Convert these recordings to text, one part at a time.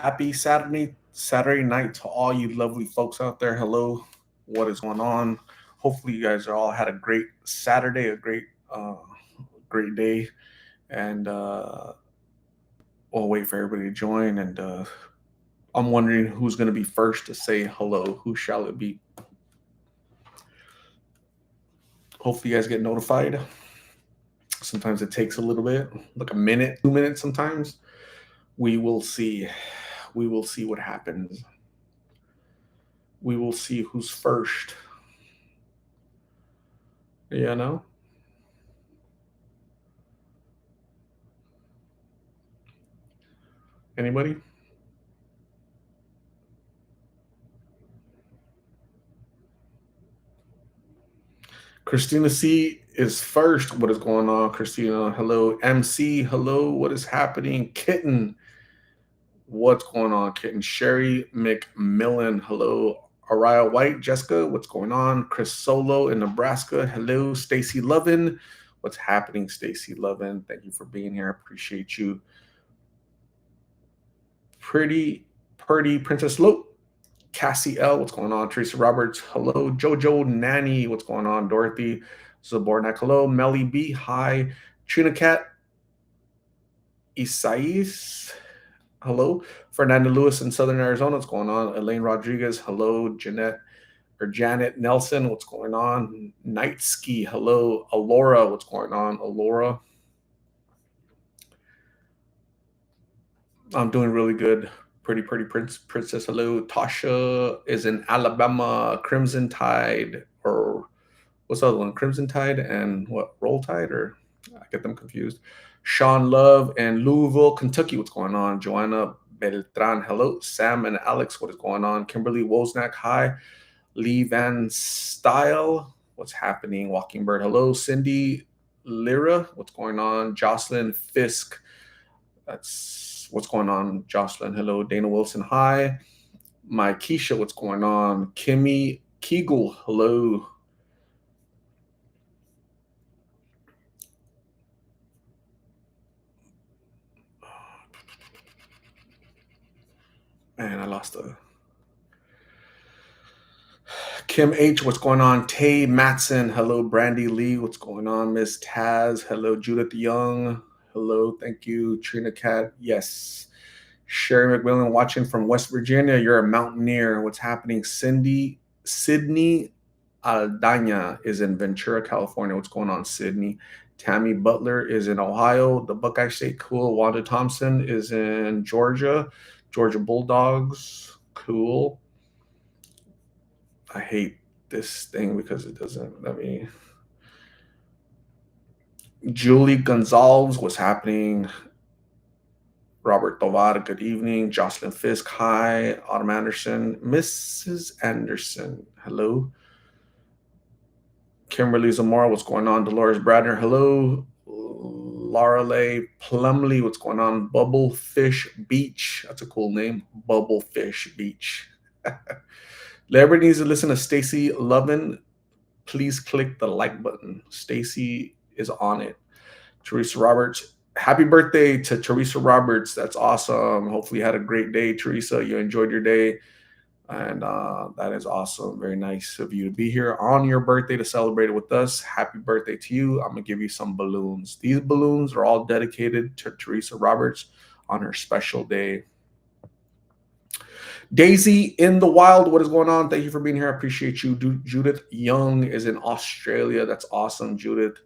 Happy Saturday night to all you lovely folks out there. Hello, what is going on? Hopefully, you guys are all had a great Saturday, a great day, and we'll wait for everybody to join. And I'm wondering who's going to be first to say hello. Who shall it be? Hopefully, you guys get notified. Sometimes it takes a little bit, like a minute, 2 minutes. Sometimes we will see. We will see what happens. We will see who's first. You know. Anybody? Christina C is first. What is going on, Christina? Hello, MC. Hello, what is happening? Kitten, what's going on? Kitten. Sherry McMillan. Hello, Araya White. Jessica, what's going on? Chris Solo in Nebraska. Hello, Stacy Lovin. What's happening, Stacy Lovin? Thank you for being here. I appreciate you. Pretty Princess Lope. Cassie L, what's going on? Teresa Roberts, hello. Jojo Nanny, what's going on? Dorothy Zabornak, hello. Melly B, hi. Trina Cat, Isais, hello. Fernanda Lewis in Southern Arizona, what's going on? Elaine Rodriguez, hello. Janet Nelson, what's going on? Night Ski, hello. Alora, what's going on? Alora, I'm doing really good. Pretty princess. Hello, Tasha is in Alabama. Crimson Tide, or what's the other one? Crimson Tide and what? Roll Tide, or I get them confused. Sean Love and Louisville, Kentucky. What's going on? Joanna Beltran. Hello, Sam and Alex. What is going on? Kimberly Wozniak. Hi. Lee Van Style. What's happening? Walking Bird. Hello, Cindy Lyra. What's going on? Jocelyn Fisk. That's what's going on, Jocelyn. Hello, Dana Wilson. Hi. My Keisha, what's going on? Kimmy Kegel, hello. Man, I lost a Kim H, what's going on? Tay Matson, hello. Brandy Lee, what's going on? Miss Taz, hello. Judith Young, hello. Thank you. Trina Cat, yes. Sherry McMillan watching from West Virginia. You're a mountaineer. What's happening? Sydney Aldana is in Ventura, California. What's going on, Sydney? Tammy Butler is in Ohio. The Buckeye State, cool. Wanda Thompson is in Georgia. Georgia Bulldogs, cool. I hate this thing because it doesn't let me. Julie Gonzalez, what's happening? Robert Tovar, good evening. Jocelyn Fisk, hi. Autumn Anderson, Mrs. Anderson, hello. Kimberly Zamora, what's going on? Dolores Bradner, hello. Laura Lay Plumley, what's going on? Bubblefish Beach, that's a cool name. Bubblefish Beach. Everybody needs to listen to Stacy Lovin. Please click the like button. Stacy is on it. Teresa Roberts, happy birthday to Teresa Roberts. That's awesome. Hopefully you had a great day, Teresa. You enjoyed your day. And that is awesome. Very nice of you to be here on your birthday to celebrate it with us. Happy birthday to you. I'm going to give you some balloons. These balloons are all dedicated to Teresa Roberts on her special day. Daisy in the wild, what is going on? Thank you for being here. I appreciate you. Judith Young is in Australia. That's awesome, Judith.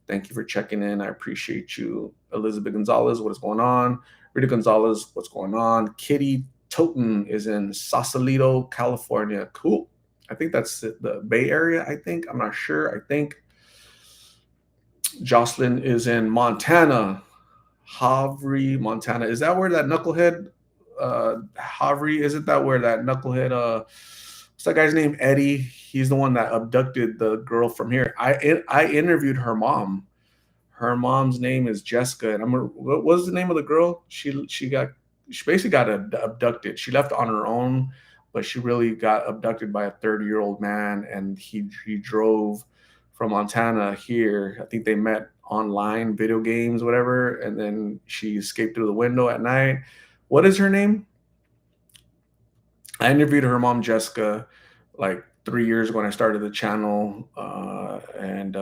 Thank you for checking in. I appreciate you. Elizabeth Gonzalez, what is going on? Rita Gonzalez, what's going on? Kitty Toten is in Sausalito, California. Cool. I think that's the Bay Area, I think. I'm not sure. I think Jocelyn is in Montana. Havre, Montana. Is that where that knucklehead Havre, isn't that where that knucklehead what's that guy's name? Eddie. He's the one that abducted the girl from here. I interviewed her mom. Her mom's name is Jessica, and what was the name of the girl? She basically got abducted. She left on her own, but she really got abducted by a 30-year-old man, and he drove from Montana here. I think they met online, video games, whatever, and then she escaped through the window at night. What is her name? I interviewed her mom, Jessica, like 3 years ago when I started the channel, and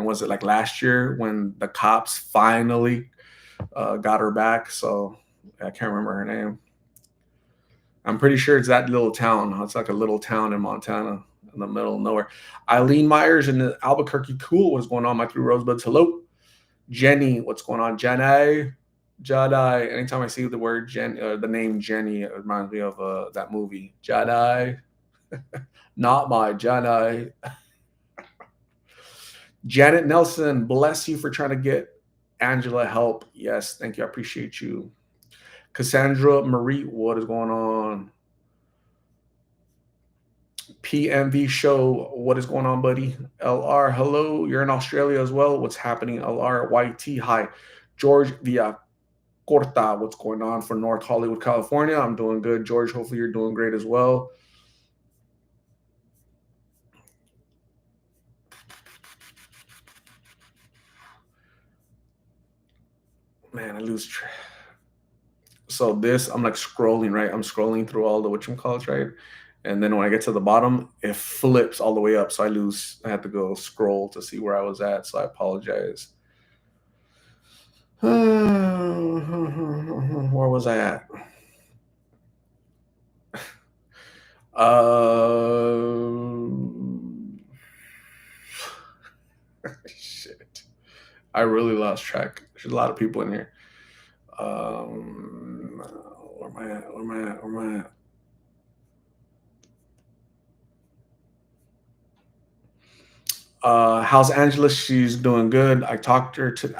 was it like last year when the cops finally got her back? So I can't remember her name. I'm pretty sure it's that little town. It's like a little town in Montana, in the middle of nowhere. Eileen Myers in the Albuquerque. Cool. What's going on? My three rosebuds. Hello, Jenny. What's going on? Jenny. Jedi. Anytime I see the word the name Jenny, it reminds me of that movie Jedi. Not my Jedi. Janet Nelson. Bless you for trying to get Angela help. Yes, thank you. I appreciate you. Cassandra Marie. What is going on? PMV show. What is going on, buddy? LR, hello. You're in Australia as well. What's happening? LR, YT, hi. George Villacorta, what's going on for North Hollywood, California? I'm doing good, George. Hopefully, you're doing great as well. Man, I lose track. So this, I'm like scrolling, right? I'm scrolling through all the whatchamacalls, right? And then when I get to the bottom, it flips all the way up. So I had to go scroll to see where I was at. So I apologize. Where was I at? Shit. I really lost track. There's a lot of people in here. Where am I at? Where am I at? Where am I at? How's Angela? She's doing good. I talked to her to.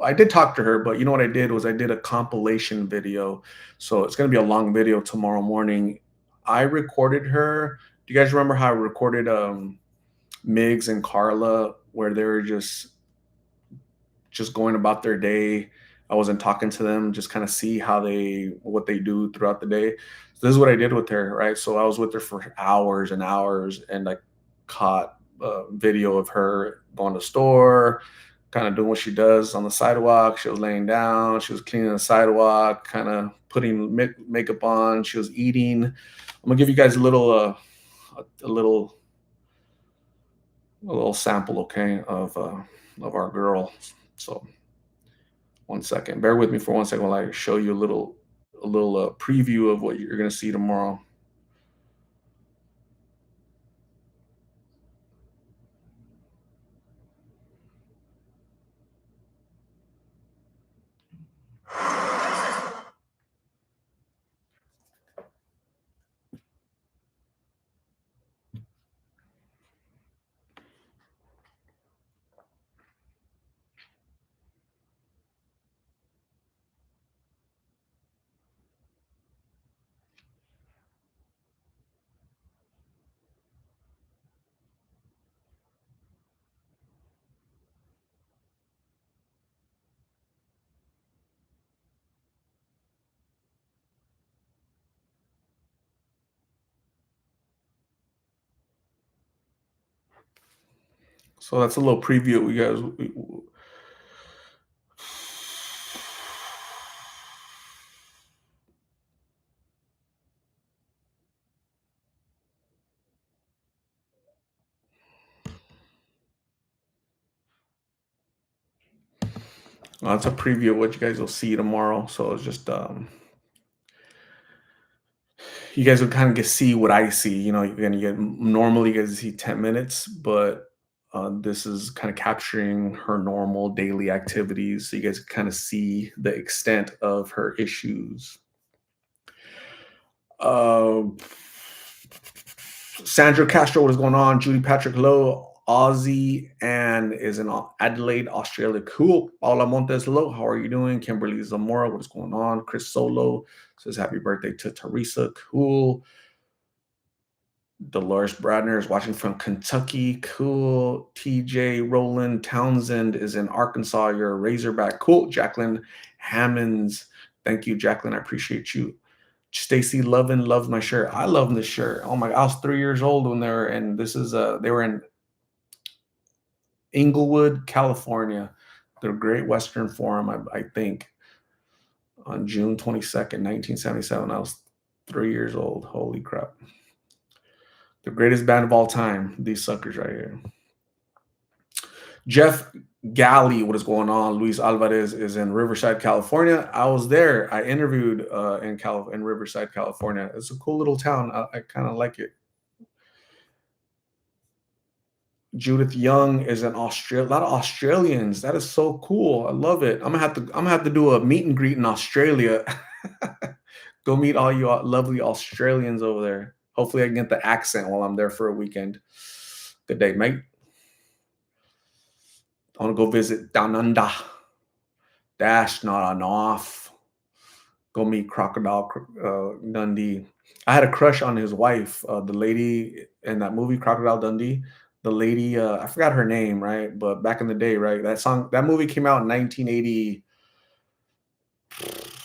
I did talk to her, but you know what I did was I did a compilation video. So it's gonna be a long video tomorrow morning. I recorded her. Do you guys remember how I recorded Migs and Carla where they were just going about their day? I wasn't talking to them, just kind of see what they do throughout the day. So this is what I did with her, right? So I was with her for hours and hours, and I caught a video of her going to the store, kind of doing what she does on the sidewalk. She was laying down, she was cleaning the sidewalk, kind of putting makeup on. She was eating. I'm gonna give you guys a little sample, okay, of our girl. So 1 second. Bear with me for 1 second while I show you a little preview of what you're gonna see tomorrow. So that's a little preview. You guys, that's a preview of what you guys will see tomorrow. So it's just you guys will kind of get see what I see. You're gonna get normally you guys see 10 minutes, but this is kind of capturing her normal daily activities, so you guys kind of see the extent of her issues. Uh, Sandra Castro, what is going on? Judy Patrick Lowe, Aussie, and is in Adelaide, Australia. Cool. Paula Montes Lowe, how are you doing? Kimberly Zamora, what is going on? Chris Solo says happy birthday to Teresa. Cool. Dolores Bradner is watching from Kentucky. Cool. TJ Roland Townsend is in Arkansas. You're a Razorback. Cool. Jacqueline Hammonds. Thank you, Jacqueline. I appreciate you. Stacy Lovin loves my shirt. I love this shirt. Oh my! I was 3 years old when they were in Inglewood, California, the Great Western Forum. I think on June 22nd, 1977. 3 years old. Holy crap. The greatest band of all time. These suckers right here. Jeff Galley, what is going on? Luis Alvarez is in Riverside, California. I was there. I interviewed in Riverside, California. It's a cool little town. I kind of like it. Judith Young is an Australia. A lot of Australians. That is so cool. I love it. I'm gonna have to do a meet and greet in Australia. Go meet all you lovely Australians over there. Hopefully, I can get the accent while I'm there for a weekend. Good day, mate. I want to go visit Down Under. Dash not enough. Go meet Crocodile Dundee. I had a crush on his wife, the lady in that movie Crocodile Dundee. The lady, I forgot her name, right? But back in the day, right? That movie came out in 1980,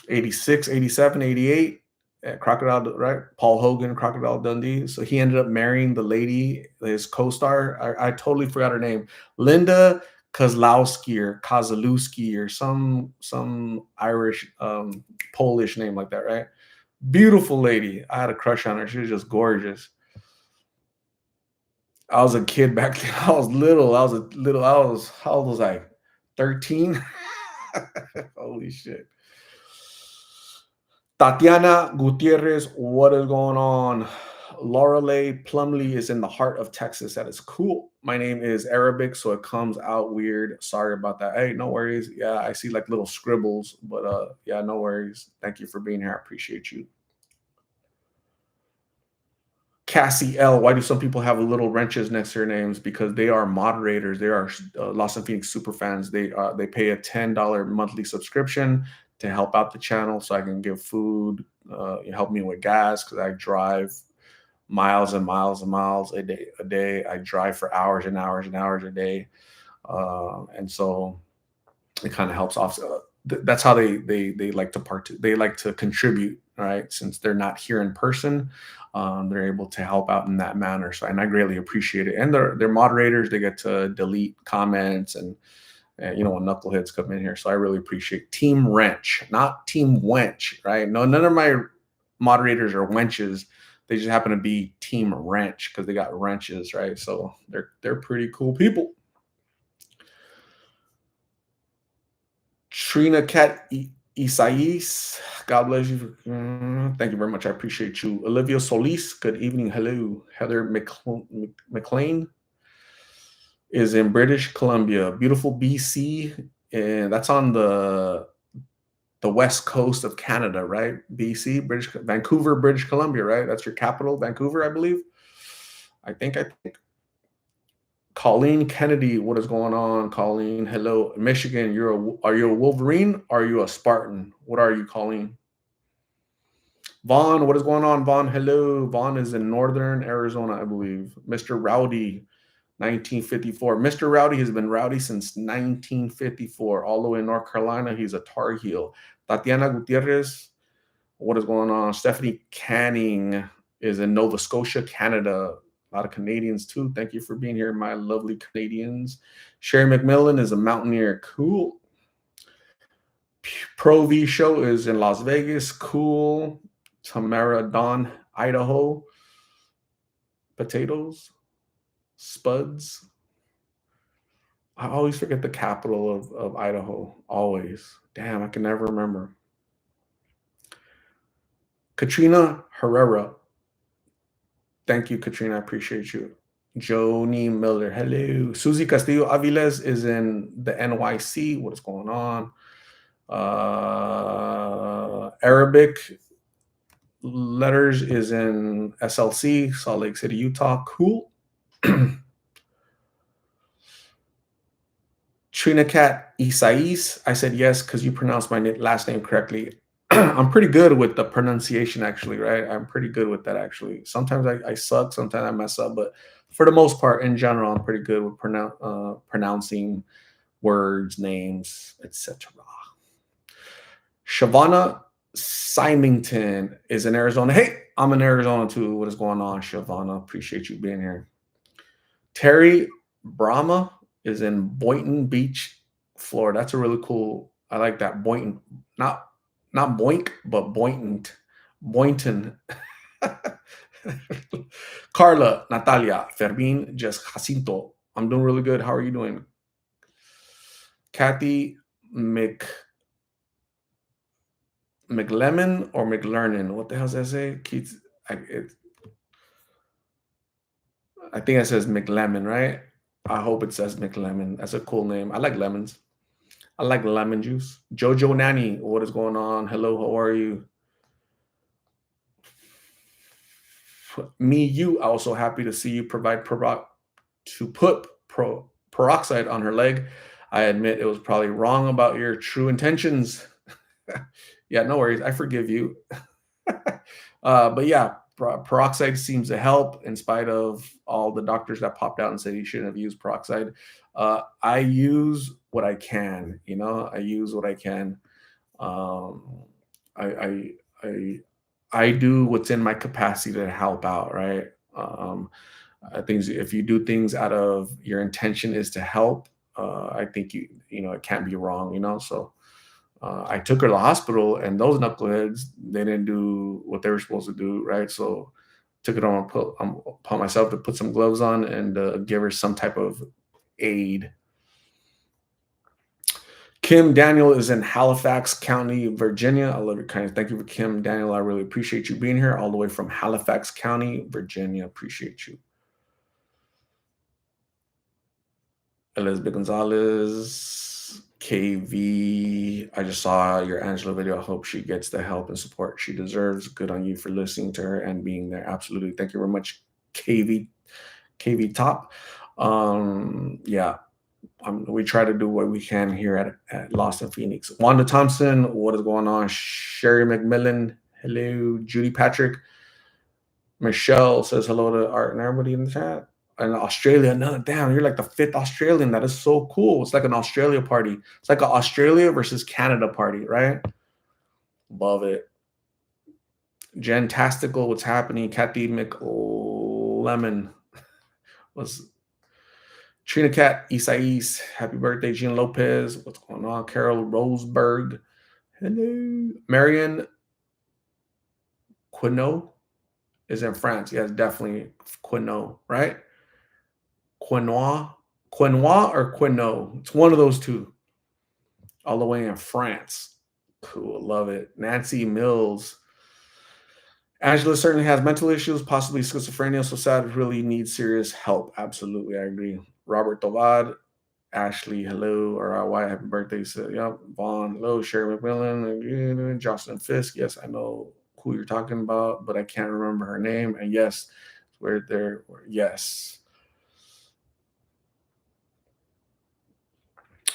86, 87, 88. Crocodile, right? Paul Hogan, Crocodile Dundee. So he ended up marrying the lady, his co-star. I totally forgot her name. Linda Kozlowski or some Irish, Polish name like that, right? Beautiful lady. I had a crush on her. She was just gorgeous. I was a kid back then. I was little. How old was I? 13? Holy shit. Tatiana Gutierrez, what is going on? Laurelay Plumley is in the heart of Texas. That is cool. My name is Arabic, so it comes out weird. Sorry about that. Hey, no worries. Yeah, I see like little scribbles, but yeah, no worries. Thank you for being here. I appreciate you. Cassie L. Why do some people have little wrenches next to their names? Because they are moderators. They are Lost in Phoenix super fans. They pay a $10 monthly subscription to help out the channel, so I can give food, help me with gas because I drive miles and miles and miles a day. I drive for hours and hours and hours a day, and so it kind of helps offset. That's how they like to they like to contribute, right? Since they're not here in person, they're able to help out in that manner. So, and I greatly appreciate it. And they're moderators. They get to delete comments and when knuckleheads come in here. So I really appreciate Team Wrench, not Team Wench, right? No, none of my moderators are wenches. They just happen to be Team Wrench because they got wrenches, right? So they're pretty cool people. Trina Cat Isais, God bless you. Thank you very much. I appreciate you. Olivia Solis, good evening. Hello. Heather McLean is in British Columbia, beautiful BC, and that's on the west coast of Canada, right? BC, Vancouver, British Columbia, right? That's your capital, Vancouver, I believe. I think. Colleen Kennedy, what is going on? Colleen, hello. Michigan, are you a Wolverine? Or are you a Spartan? What are you, Colleen? Vaughn, what is going on? Vaughn, hello. Vaughn is in northern Arizona, I believe. Mr. Rowdy, 1954. Mr. Rowdy has been rowdy since 1954. All the way in North Carolina, he's a Tar Heel. Tatiana Gutierrez, what is going on? Stephanie Canning is in Nova Scotia, Canada. A lot of Canadians too. Thank you for being here, my lovely Canadians. Sherry McMillan is a mountaineer. Cool. Pro V Show is in Las Vegas. Cool. Tamara Dawn, Idaho. Potatoes. Spuds. I always forget the capital of Idaho. Always. Damn, I can never remember. Katrina Herrera. Thank you, Katrina. I appreciate you. Joni Miller. Hello. Susie Castillo Aviles is in the NYC. What is going on? Arabic letters is in SLC, Salt Lake City, Utah. Cool. Trina Cat Isais. I said yes because you pronounced my last name correctly. I'm pretty good with the pronunciation, actually, right? I'm pretty good with that, actually. Sometimes I suck, sometimes I mess up, but for the most part, in general, I'm pretty good with pronouncing words, names, etc. Shavana Symington is in Arizona. Hey, I'm in Arizona too. What is going on, Shavana? Appreciate you being here. Terry Brahma is in Boynton Beach, Florida. That's a really cool. I like that Boynton, not Boink, but Boynton. Boynton. Carla, Natalia, Fermin, Jess Jacinto. I'm doing really good. How are you doing? Kathy McLemon or McLernan? What the hell does that say? Keith, I think it says McLemon, right? I hope it says McLemon. That's a cool name. I like lemons. I like lemon juice. Jojo Nanny, what is going on? Hello, how are you? Me, you. Also happy to see you provide to put peroxide on her leg. I admit it was probably wrong about your true intentions. Yeah, no worries. I forgive you. But yeah, peroxide seems to help in spite of all the doctors that popped out and said you shouldn't have used peroxide. I use what I can, I use what I can. Um, I, I, I, I do what's in my capacity to help out, right? Things if you do things out of your intention is to help, I think it can't be wrong, So I took her to the hospital, and those knuckleheads, they didn't do what they were supposed to do, right? So took it upon myself to put some gloves on and give her some type of aid. Kim Daniel is in Halifax County, Virginia. I love your kindness. Thank you for Kim Daniel. I really appreciate you being here all the way from Halifax County, Virginia. Appreciate you. Elizabeth Gonzalez, KV. I just saw your Angela video. I hope she gets the help and support she deserves. Good on you for listening to her and being there. Absolutely. Thank you very much, KV. KV Top. Yeah, we try to do what we can here at Lost in Phoenix. Wanda Thompson, what is going on? Sherry McMillan, hello. Judy Patrick. Michelle says hello to Art and everybody in the chat. And Australia, no, damn, you're like the fifth Australian. That is so cool. It's like an Australia party. It's like an Australia versus Canada party, right? Love it. Jen Tastical, what's happening? Kathy McLemon was Trina Cat, Isais, happy birthday, Jean Lopez. What's going on? Carol Roseberg. Hello. Marion Quino is in France. Yes, definitely Quino, right? Quinoa. Quinoa or Quino. It's one of those two. All the way in France. Cool. Love it. Nancy Mills. Angela certainly has mental issues, possibly schizophrenia. So sad, really needs serious help. Absolutely. I agree. Robert Tovad. Ashley, hello, or why happy birthday. So, yep. Vaughn, hello. Sherry McMillan, Jocelyn Fisk. Yes, I know who you're talking about, but I can't remember her name. And yes, we're there. Yes.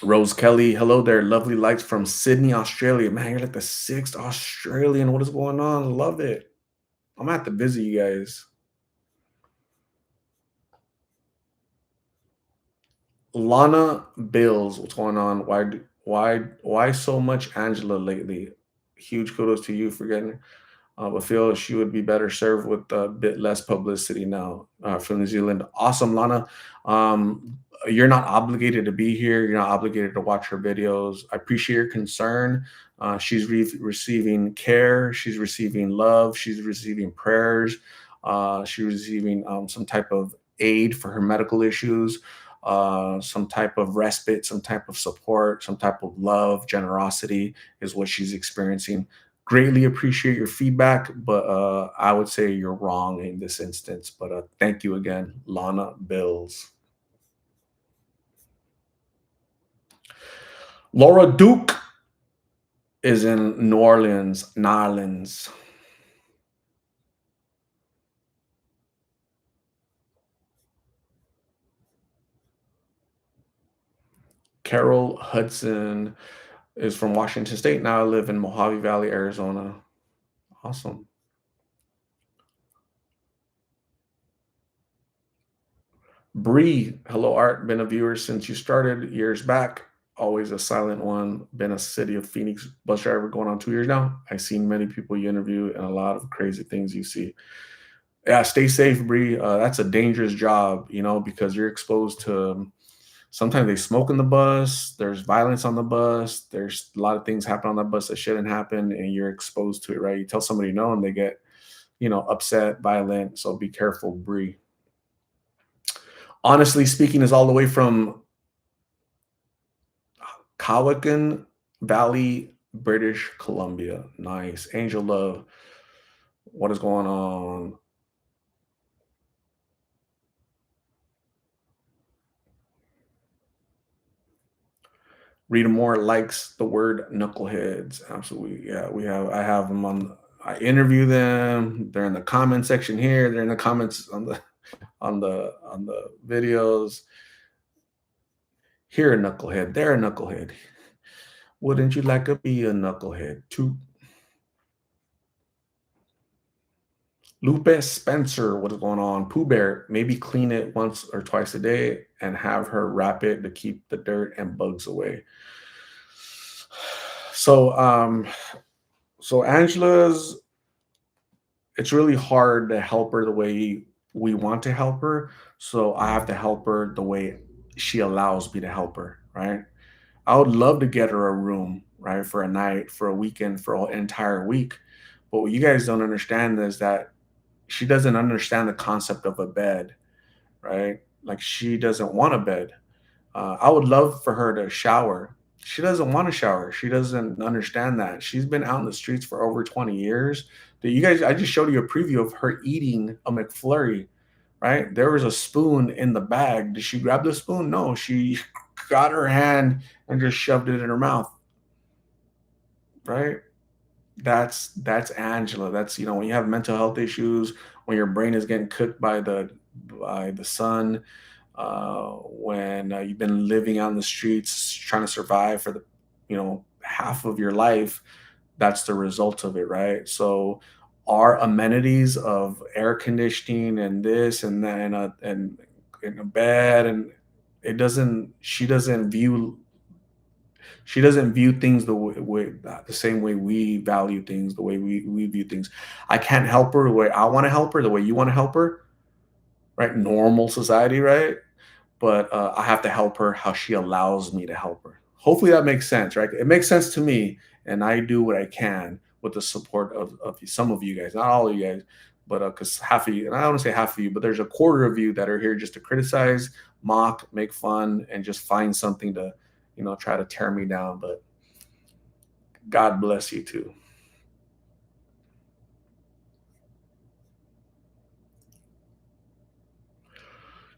Rose Kelly, hello there. Lovely lights from Sydney, Australia. Man, you're like the sixth Australian. What is going on? Love it. I'm gonna have to visit you guys. Lana Bills, what's going on? Why so much Angela lately? Huge kudos to you for getting but feel she would be better served with a bit less publicity now from New Zealand. Awesome, Lana. You're not obligated to be here. You're not obligated to watch her videos. I appreciate your concern. She's receiving care. She's receiving love. She's receiving prayers. She's receiving some type of aid for her medical issues, some type of respite, some type of support, some type of love, generosity is what she's experiencing. Greatly appreciate your feedback, but I would say you're wrong in this instance. But thank you again, Lana Bills. Laura Duke is in New Orleans, Narlands. Carol Hudson is from Washington State. Now I live in Mojave Valley, Arizona. Awesome. Bree, hello, Art. Been a viewer since you started years back. Always a silent one. Been a City of Phoenix bus driver going on 2 years now. I've seen many people you interview and a lot of crazy things you see. Yeah, stay safe, Bree. That's a dangerous job, because you're exposed to Sometimes they smoke in the bus. There's violence on the bus. There's a lot of things happen on the bus that shouldn't happen, and you're exposed to it, right? You tell somebody no, and they get, upset, violent. So be careful, Bree. Honestly speaking, is all the way from Cowichan Valley, British Columbia. Nice. Angel Love, what is going on? Rita Moore likes the word knuckleheads. Absolutely. Yeah, I have them on. I interview them. They're in the comment section here. They're in the comments on the videos. Here a knucklehead. There a knucklehead. Wouldn't you like to be a knucklehead too? Lupe Spencer, what is going on? Pooh Bear, maybe clean it once or twice a day and have her wrap it to keep the dirt and bugs away. So, Angela's, it's really hard to help her the way we want to help her. So I have to help her the way she allows me to help her, right? I would love to get her a room, right, for a night, for a weekend, for an entire week. But what you guys don't understand is that she doesn't understand the concept of a bed, right? Like she doesn't want a bed. I would love for her to shower. She doesn't want to shower. She doesn't understand that. She's been out in the streets for over 20 years. That you guys, I just showed you a preview of her eating a McFlurry, right? There was a spoon in the bag. Did she grab the spoon? No, she got her hand and just shoved it in her mouth, right? That's Angela. That's, when you have mental health issues, when your brain is getting cooked by the sun, when you've been living on the streets trying to survive for the half of your life. That's the result of it, right? So our amenities of air conditioning and this and that and a bed, and it doesn't she doesn't view things the same way we value things, the way we view things. I can't help her the way I want to help her, the way you want to help her, right? Normal society, right? But I have to help her how she allows me to help her. Hopefully that makes sense, right? It makes sense to me, and I do what I can with the support of some of you guys, not all of you guys, but because half of you, and I don't want to say half of you, but there's a quarter of you that are here just to criticize, mock, make fun, and just find something to, try to tear me down. But God bless you too.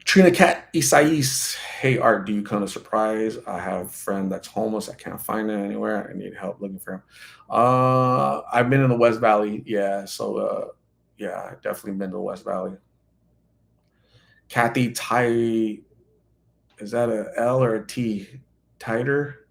Trina Cat Isais. Hey Art, do you come to surprise? I have a friend that's homeless. I can't find him anywhere. I need help looking for him. I've been in the West Valley. Yeah, so yeah, I've definitely been to the West Valley. Kathy Ty, is that a L or a T? Tighter?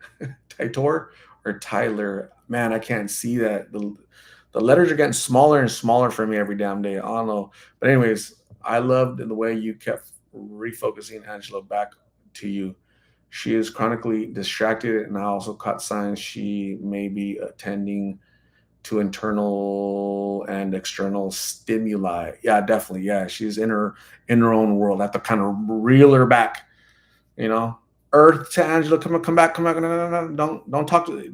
Titor or Tyler? Man, I can't see that. The letters are getting smaller and smaller for me every damn day. I don't know. But anyways, I loved the way you kept refocusing Angela back to you. She is chronically distracted, and I also caught signs she may be attending to internal and external stimuli. Yeah, definitely. Yeah, she's in her own world. I have to kind of reel her back. You know, Earth to Angela, come back, come back. No, no, no, no. Don't talk to.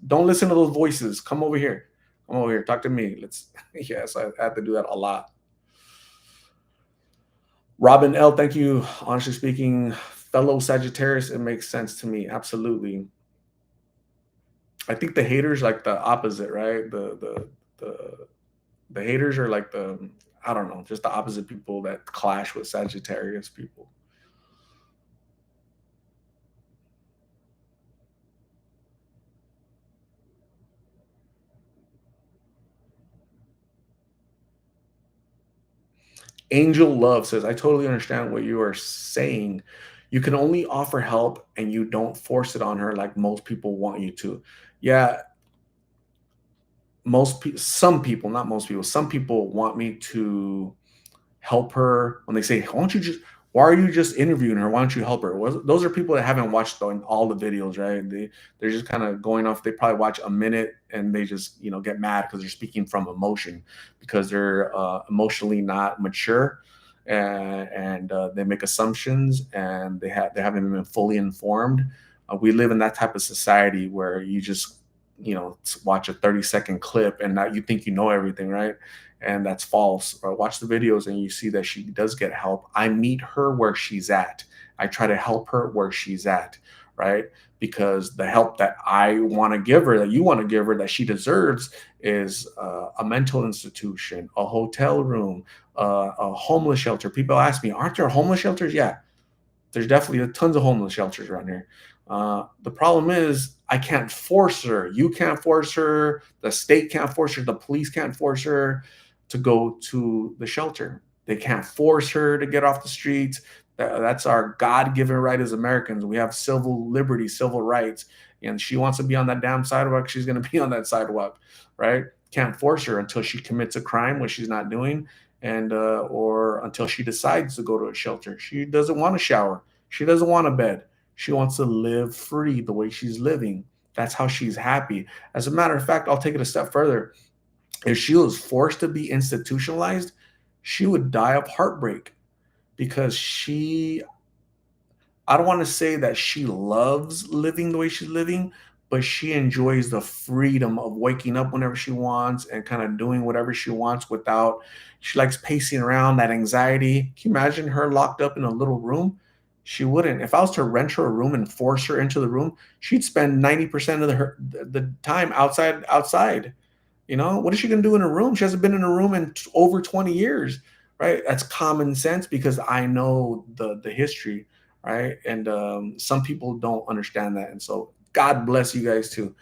Don't listen to those voices. Come over here. Come over here. Talk to me. Let's. Yes, I have to do that a lot. Robin L, thank you. Honestly speaking, fellow Sagittarius, it makes sense to me. Absolutely. I think the haters like the opposite, right? The haters are like the, I don't know, just the opposite people that clash with Sagittarius people. Angel Love says, I totally understand what you are saying. You can only offer help and you don't force it on her like most people want you to. Yeah, some people, not most people, some people want me to help her when they say, why are you just interviewing her? Why don't you help her? Well, those are people that haven't watched all the videos, right? They're just kind of going off. They probably watch a minute and they just, get mad because they're speaking from emotion because they're emotionally not mature. and they make assumptions, and they haven't been fully informed. We live in that type of society where you just watch a 30-second clip and now you think you know everything, right? And that's false. Or watch the videos and you see that she does get help. I meet her where she's at. I try to help her where she's at, right? Because the help that I want to give her, that you want to give her, that she deserves is a mental institution, a hotel room, a homeless shelter. People ask me, aren't there homeless shelters? Yeah, there's definitely tons of homeless shelters around here. The problem is I can't force her. You can't force her. The state can't force her. The police can't force her to go to the shelter. They can't force her to get off the streets. That's our God-given right as Americans. We have civil liberty, civil rights, and she wants to be on that damn sidewalk. She's going to be on that sidewalk, right? Can't force her until she commits a crime, which she's not doing, and or until she decides to go to a shelter. She doesn't want to shower. She doesn't want a bed. She wants to live free the way she's living. That's how she's happy. As a matter of fact, I'll take it a step further. If she was forced to be institutionalized, she would die of heartbreak because I don't want to say that she loves living the way she's living, but she enjoys the freedom of waking up whenever she wants and kind of doing whatever she wants without, she likes pacing around, that anxiety. Can you imagine her locked up in a little room? She wouldn't. If I was to rent her a room and force her into the room, she'd spend 90% of the time outside. What is she going to do in a room? She hasn't been in a room in over 20 years, right? That's common sense because I know the history, right? And some people don't understand that. And so God bless you guys too.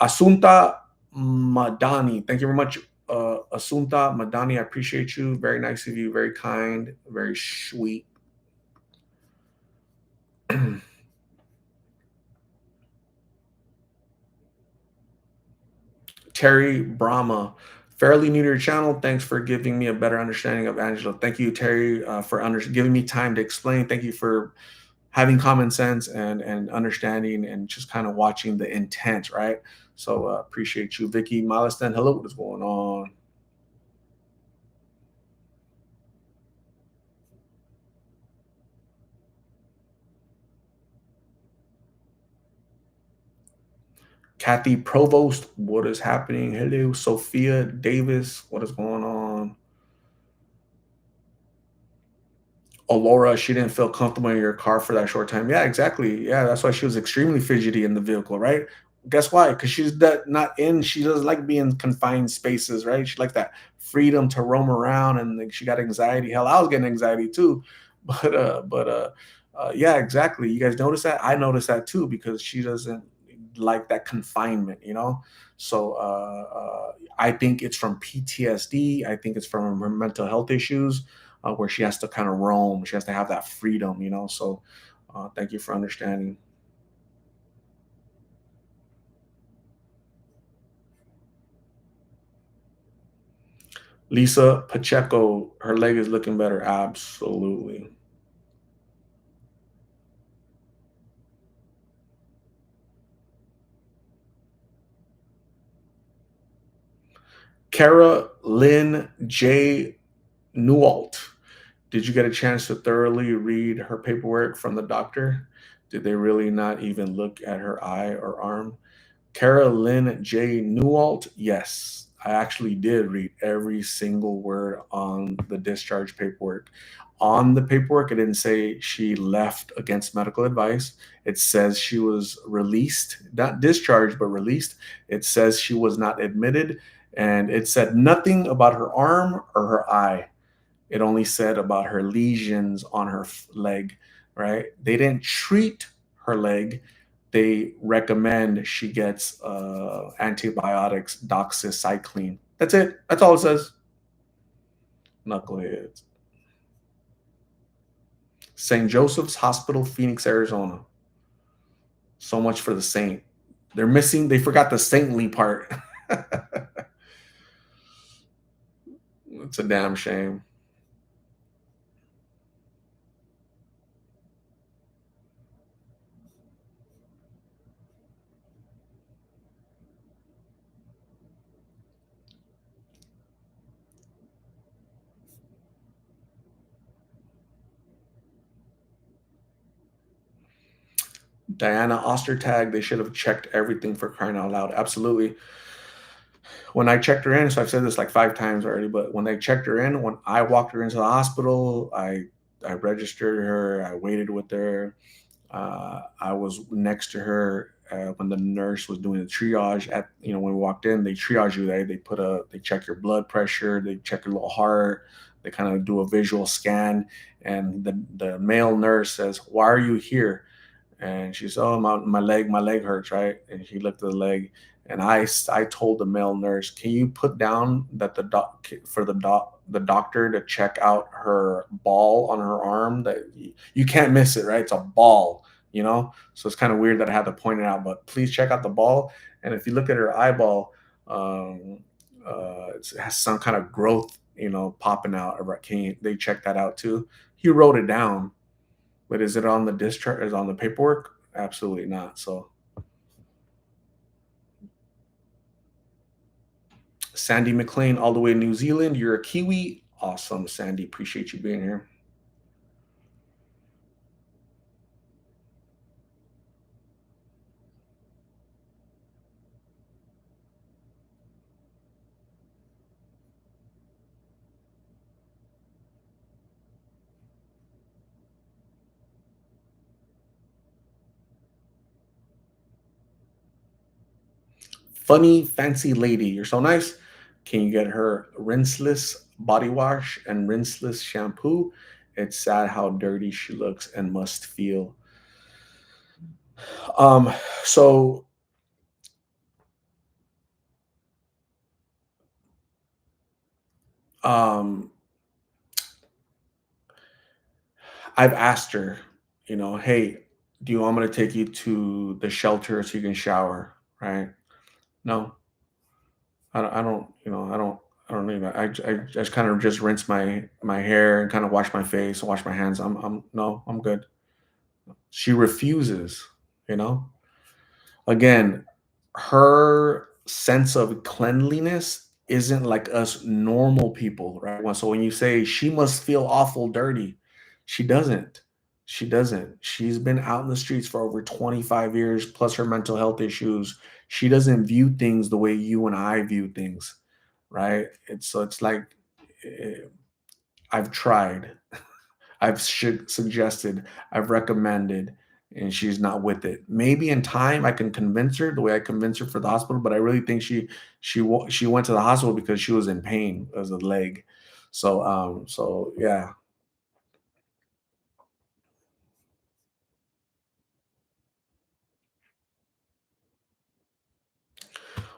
Asunta Madani, thank you very much. Asunta Madani, I appreciate you. Very nice of you, very kind, very sweet. Terry Brahma, fairly new to your channel. Thanks for giving me a better understanding of Angela. Thank you, Terry, for giving me time to explain. Thank you for having common sense and understanding and just kind of watching the intent, right? So appreciate you, Vicky Maliston. Hello, what is going on? Kathy Provost, what is happening? Hello, Sophia Davis, what is going on? Oh, Laura, she didn't feel comfortable in your car for that short time. Yeah, exactly. Yeah, that's why she was extremely fidgety in the vehicle, right? Guess why? Because she's not in. She doesn't like being in confined spaces, right? She likes that freedom to roam around, and like, she got anxiety. Hell, I was getting anxiety too, yeah, exactly. You guys notice that? I noticed that too because she doesn't like that confinement, So I think it's from PTSD. I think it's from her mental health issues where she has to kind of roam. She has to have that freedom, So thank you for understanding. Lisa Pacheco, her leg is looking better. Absolutely. Kara Lynn J. Newalt. Did you get a chance to thoroughly read her paperwork from the doctor? Did they really not even look at her eye or arm? Carolyn J. Newalt, yes, I actually did read every single word on the discharge paperwork. On the paperwork, it didn't say she left against medical advice. It says she was released, not discharged, but released. It says she was not admitted, and it said nothing about her arm or her eye. It only said about her lesions on her leg, right? They didn't treat her leg. They recommend she gets antibiotics, doxycycline. That's it. That's all it says. Knuckleheads. St. Joseph's Hospital, Phoenix, Arizona. So much for the saint. They forgot the saintly part. It's a damn shame. Diana Ostertag, they should have checked everything for crying out loud. Absolutely. When I checked her in, so I've said this like 5 times already, but when they checked her in, when I walked her into the hospital, I registered her, I waited with her. I was next to her when the nurse was doing the triage. At when we walked in, they triage you. They check your blood pressure, they check your little heart, they kind of do a visual scan, and the male nurse says, "Why are you here?" And she said, "Oh, my leg hurts, right?" And she looked at the leg, and I told the male nurse, "Can you put down that the doctor to check out her ball on her arm? That you can't miss it, right? It's a ball, you know. So it's kind of weird that I had to point it out, but please check out the ball. And if you look at her eyeball, it has some kind of growth, popping out. Can they check that out too?" He wrote it down, but is it on the discharge? Is it on the paperwork? Absolutely not. So, Sandy McLean, all the way in New Zealand. You're a Kiwi. Awesome, Sandy. Appreciate you being here. Funny, fancy lady. You're so nice. Can you get her rinseless body wash and rinseless shampoo? It's sad how dirty she looks and must feel. Um, so um I've asked her, hey, do you want me to take you to the shelter so you can shower? Right? No, I don't, I don't even. I just kind of just rinse my hair and kind of wash my face, wash my hands. No, I'm good. She refuses. You know. Again, her sense of cleanliness isn't like us normal people, right? So when you say she must feel awful dirty, she doesn't. She doesn't. She's been out in the streets for over 25 years, plus her mental health issues. She doesn't view things the way you and I view things, right? It's like eh, I've tried. I've suggested, I've recommended, and she's not with it. Maybe in time I can convince her the way I convinced her for the hospital, but I really think she went to the hospital because she was in pain as a leg. So yeah.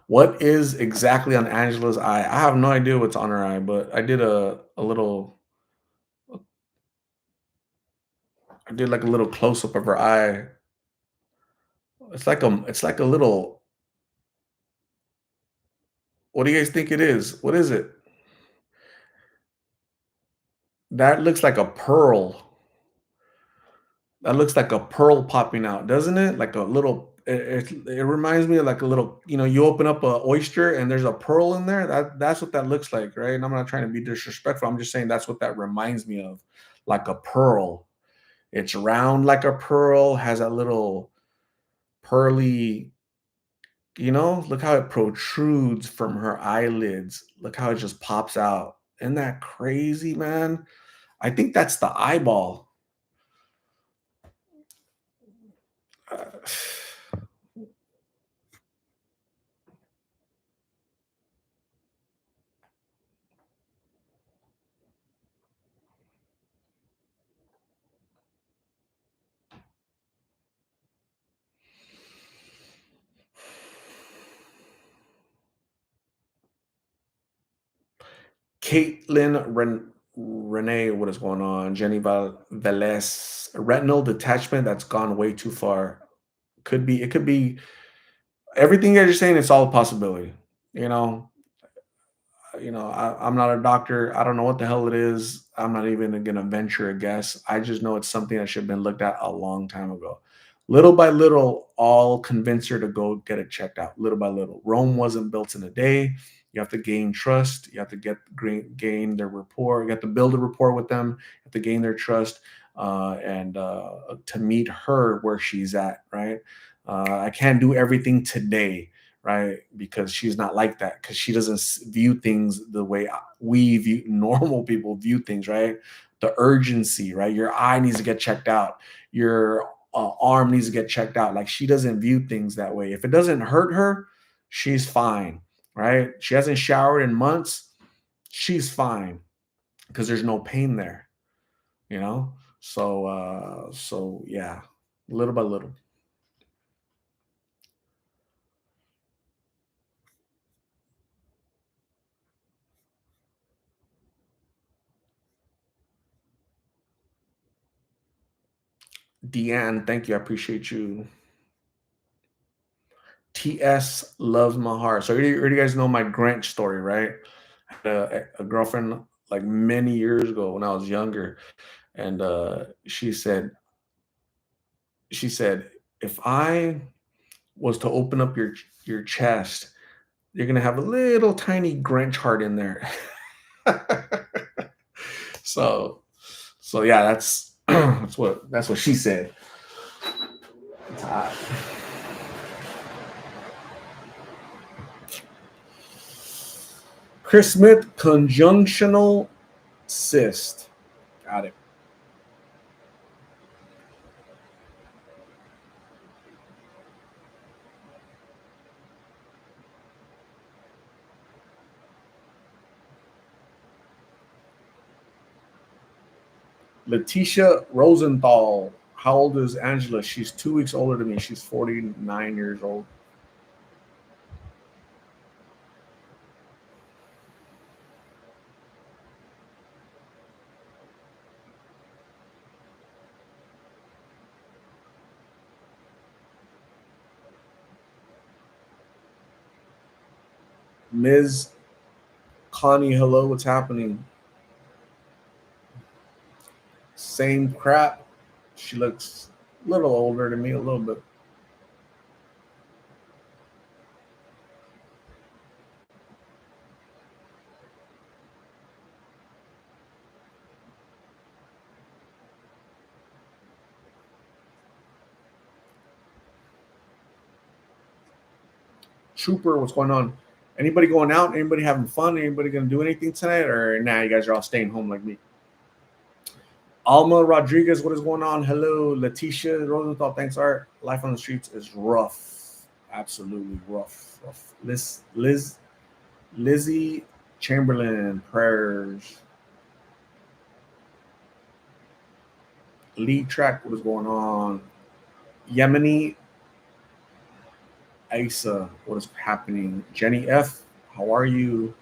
What is exactly on Angela's eye? I have no idea what's on her eye, but I did like a little close up of her eye. It's like a little. What do you guys think it is? What is it? That looks like a pearl. That looks like a pearl popping out, doesn't it? Like a little. It reminds me of like a little. You open up a oyster and there's a pearl in there. That's what that looks like, right? And I'm not trying to be disrespectful. I'm just saying that's what that reminds me of, like a pearl. It's round like a pearl, has that little pearly. Look how it protrudes from her eyelids. Look how it just pops out. Isn't that crazy, man? I think that's the eyeball. Uh, Caitlin Renee, what is going on? Jenny Velez, retinal detachment that's gone way too far. It could be everything that you're saying. It's all a possibility. You know, I'm not a doctor. I don't know what the hell it is. I'm not even gonna venture a guess. I just know it's something that should have been looked at a long time ago. Little by little, I'll convince her to go get it checked out. Little by little. Rome wasn't built in a day. You have to gain trust. You have to gain their rapport. You have to build a rapport with them. You have to gain their trust. and to meet her where she's at, right? I can't do everything today, right? Because she's not like that, because she doesn't view things the way we view normal people view things, right? The urgency, right? Your eye needs to get checked out. Your arm needs to get checked out. Like, she doesn't view things that way. If it doesn't hurt her, she's fine, right? She hasn't showered in months, she's fine, because there's no pain there, you know. So yeah, little by little. Deanne, thank you, I appreciate you. TS loves my heart. So you guys know my Grinch story, right? I had a girlfriend like many years ago when I was younger, and she said, if I was to open up your chest, you're gonna have a little tiny Grinch heart in there. so so yeah, that's that's what she said. Uh, Chris Smith, conjunctional cyst. Got it. Letitia Rosenthal. How old is Angela? She's 2 weeks older than me. She's 49 years old. Ms. Connie, hello, what's happening? Same crap. She looks a little older than me, a little bit. Trooper, what's going on? Anybody going out? Anybody having fun? Anybody gonna do anything tonight? Or nah, you guys are all staying home like me. Alma Rodriguez, what is going on? Hello, Letitia Rosenthal. Thanks, Art. Life on the streets is rough. Absolutely rough. Rough. Lizzie Chamberlain, prayers. Lead track, what is going on? Yemeni Isa, what is happening? Jenny F, how are you?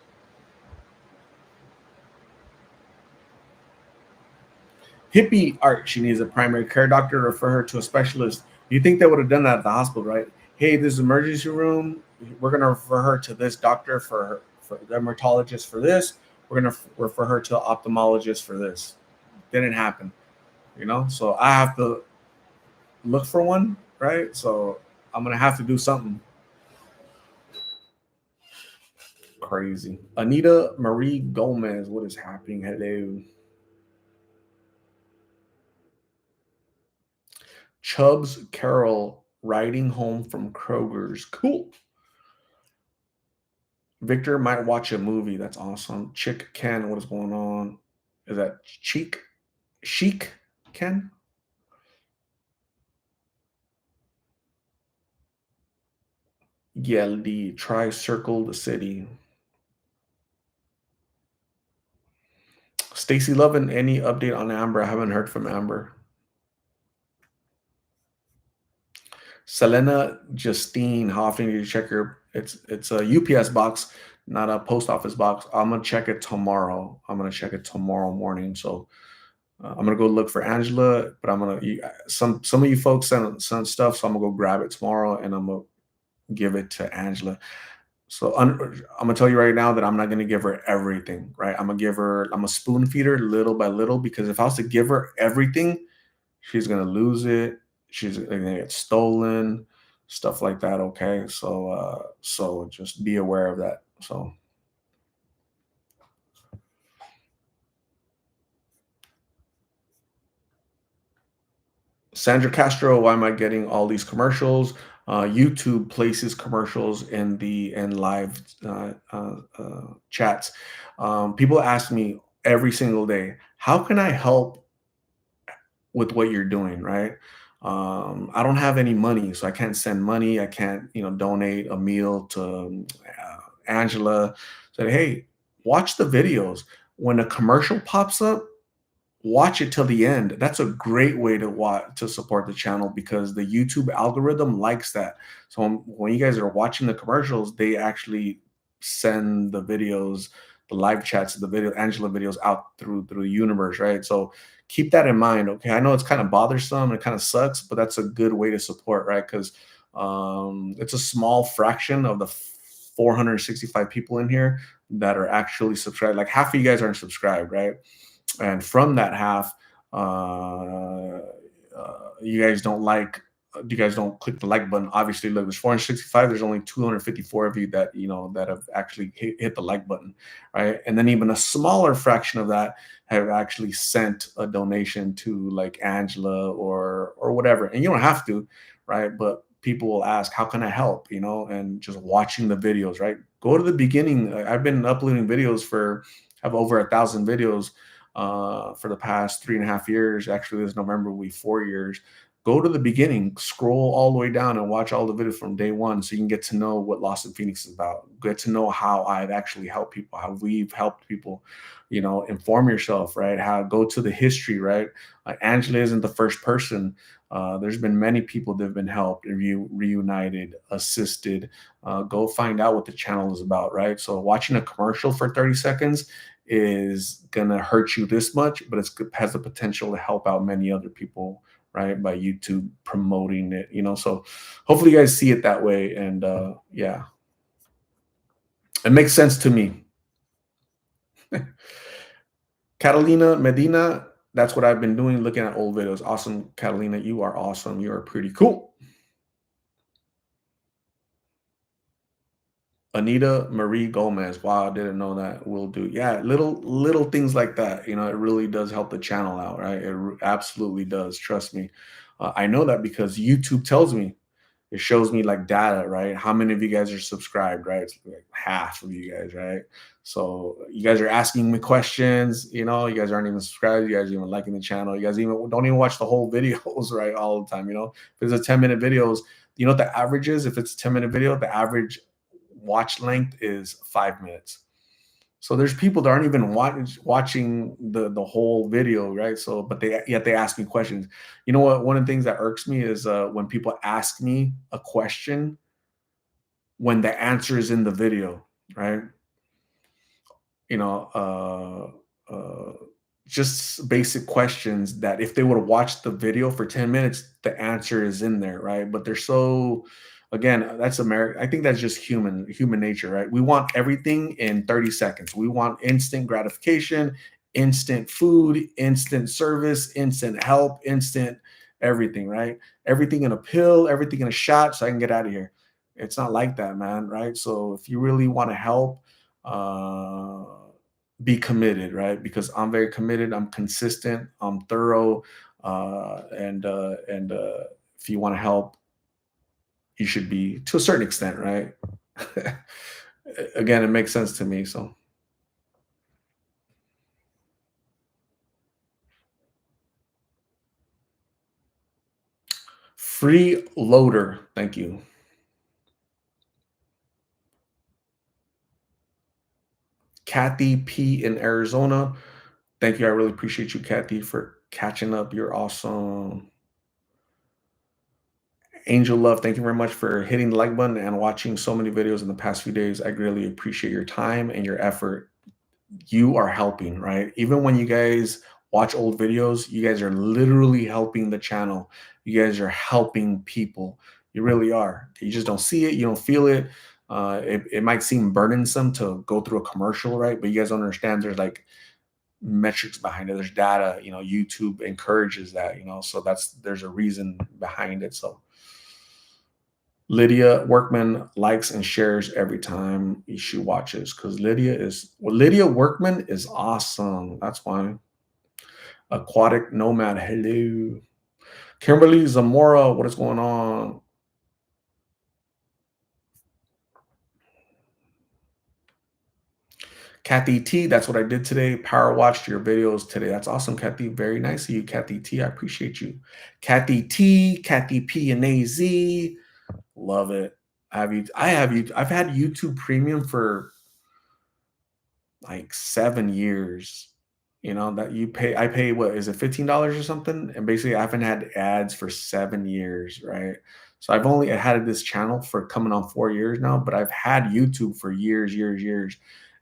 Hippie Art, she needs a primary care doctor to refer her to a specialist. You think they would have done that at the hospital, right? Hey, this is emergency room. We're gonna refer her to this doctor for the dermatologist for this. We're gonna refer her to an ophthalmologist for this. Didn't happen, you know. So I have to look for one, right? So I'm gonna have to do something crazy. Anita Marie Gomez, what is happening? Hello. Chubbs Carol riding home from Kroger's. Cool. Victor might watch a movie. That's awesome. Chick Ken, what is going on? Is that Cheek? Chic Ken? Yeldy. Try circle the city. Stacy Lovin, any update on Amber? I haven't heard from Amber. Selena Justine, how often do you check your? It's a UPS box, not a post office box. I'm gonna check it tomorrow. I'm gonna check it tomorrow morning. So I'm gonna go look for Angela, but some of you folks sent stuff, so I'm gonna go grab it tomorrow and I'm gonna give it to Angela. So I'm gonna tell you right now that I'm not gonna give her everything, right? I'm gonna spoon feed her little by little, because if I was to give her everything, she's gonna lose it. She's gonna get stolen, stuff like that. Okay, so just be aware of that. So Sandra Castro, why am I getting all these commercials? YouTube places commercials in the in live chats. People ask me every single day, how can I help with what you're doing, right? I don't have any money, so I can't send money. I can't, donate a meal to Angela. Say, hey, watch the videos. When a commercial pops up, watch it till the end. That's a great way to watch to support the channel because the YouTube algorithm likes that. So when you guys are watching the commercials, they actually send the videos, the live chats, the video Angela videos out through the universe, right? So keep that in mind. Okay, I know it's kind of bothersome, it kind of sucks, but that's a good way to support, right? Because it's a small fraction of the 465 people in here that are actually subscribed. Like half of you guys aren't subscribed, right? And from that half, you guys don't like, you guys don't click the like button. Obviously, look, there's 465. There's only 254 of you that that have actually hit the like button, right? And then even a smaller fraction of that have actually sent a donation to like Angela or whatever. And you don't have to, right? But people will ask, how can I help? And just watching the videos, right? Go to the beginning. I've been uploading videos have over 1,000 videos for the past 3.5 years. Actually, this November will be 4 years. Go to the beginning, scroll all the way down, and watch all the videos from day one, so you can get to know what Lost in Phoenix is about. Get to know how I've actually helped people, how we've helped people. Inform yourself, right? How go to the history, right? Angela isn't the first person. There's been many people that have been helped, reunited, assisted. Go find out what the channel is about, right? So watching a commercial for 30 seconds is gonna hurt you this much, but it has the potential to help out many other people, right? By YouTube promoting it. So hopefully you guys see it that way, and yeah, it makes sense to me. Catalina Medina, that's what I've been doing, looking at old videos. Awesome, Catalina, you are awesome. You are pretty cool. Anita Marie Gomez. Wow, I didn't know that. Will do. Yeah, little things like that. It really does help the channel out, right? It absolutely does. Trust me. I know that because YouTube tells me. It shows me like data, right? How many of you guys are subscribed, right? It's like half of you guys, right? So you guys are asking me questions. You guys aren't even subscribed. You guys even liking the channel. You guys even don't even watch the whole videos, right? All the time. If it's a 10-minute videos, you know what the average is? If it's a 10-minute video, the average watch length is 5 minutes. So there's people that aren't even watching the whole video, right? So, but yet they ask me questions. You know what? One of the things that irks me is when people ask me a question when the answer is in the video, right? you know, just basic questions that if they would have watched the video for 10 minutes, the answer is in there, right? But they're so, again, that's America. I think that's just human nature, right? We want everything in 30 seconds. We want instant gratification, instant food, instant service, instant help, instant everything, right? Everything in a pill, everything in a shot, so I can get out of here. It's not like that, man, right? So if you really want to help, uh, be committed, right? Because I'm very committed. I'm consistent. I'm thorough. And if you want to help, you should be to a certain extent, right? Again, it makes sense to me. So, free loader. Thank you. Kathy P in Arizona. Thank you. I really appreciate you, Kathy, for catching up. You're awesome. Angel Love, thank you very much for hitting the like button and watching so many videos in the past few days. I greatly appreciate your time and your effort. You are helping, right? Even when you guys watch old videos, you guys are literally helping the channel. You guys are helping people. You really are. You just don't see it, you don't feel it. It might seem burdensome to go through a commercial, right? But you guys don't understand there's like metrics behind it. There's data, YouTube encourages that, so there's a reason behind it. So Lydia Workman likes and shares every time she watches because Lydia Workman is awesome. That's why. Aquatic Nomad, hello. Kimberly Zamora, what is going on? Kathy T, that's what I did today. Power watched your videos today. That's awesome, Kathy. Very nice of you, Kathy T. I appreciate you. Kathy T, Kathy P and AZ. Love it. I've had YouTube Premium for like 7 years. You know, that you pay, I pay, what is it, $15 or something? And basically I haven't had ads for 7 years, right? So I've only had this channel for coming on 4 years now, but I've had YouTube for years, years, years.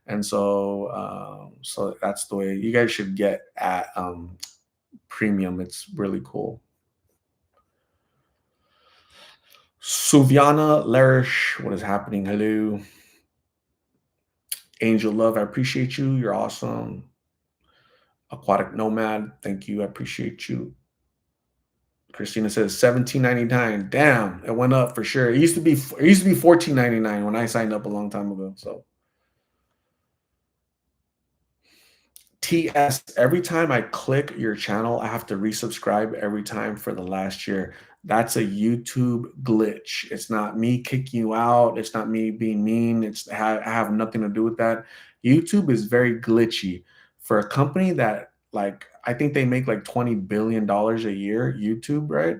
And so so that's the way you guys should get at premium. It's really cool. Suviana Larish, what is happening? Hello. Angel Love, I appreciate you. You're awesome. Aquatic Nomad, thank you. I appreciate you. Christina says 17.99. Damn, it went up for sure. It used to be 14.99 when I signed up a long time ago. So TS, every time I click your channel, I have to resubscribe every time for the last year. That's a YouTube glitch. It's not me kicking you out. It's not me being mean. I have nothing to do with that. YouTube is very glitchy for a company that, like, I think they make like $20 billion a year. YouTube, right?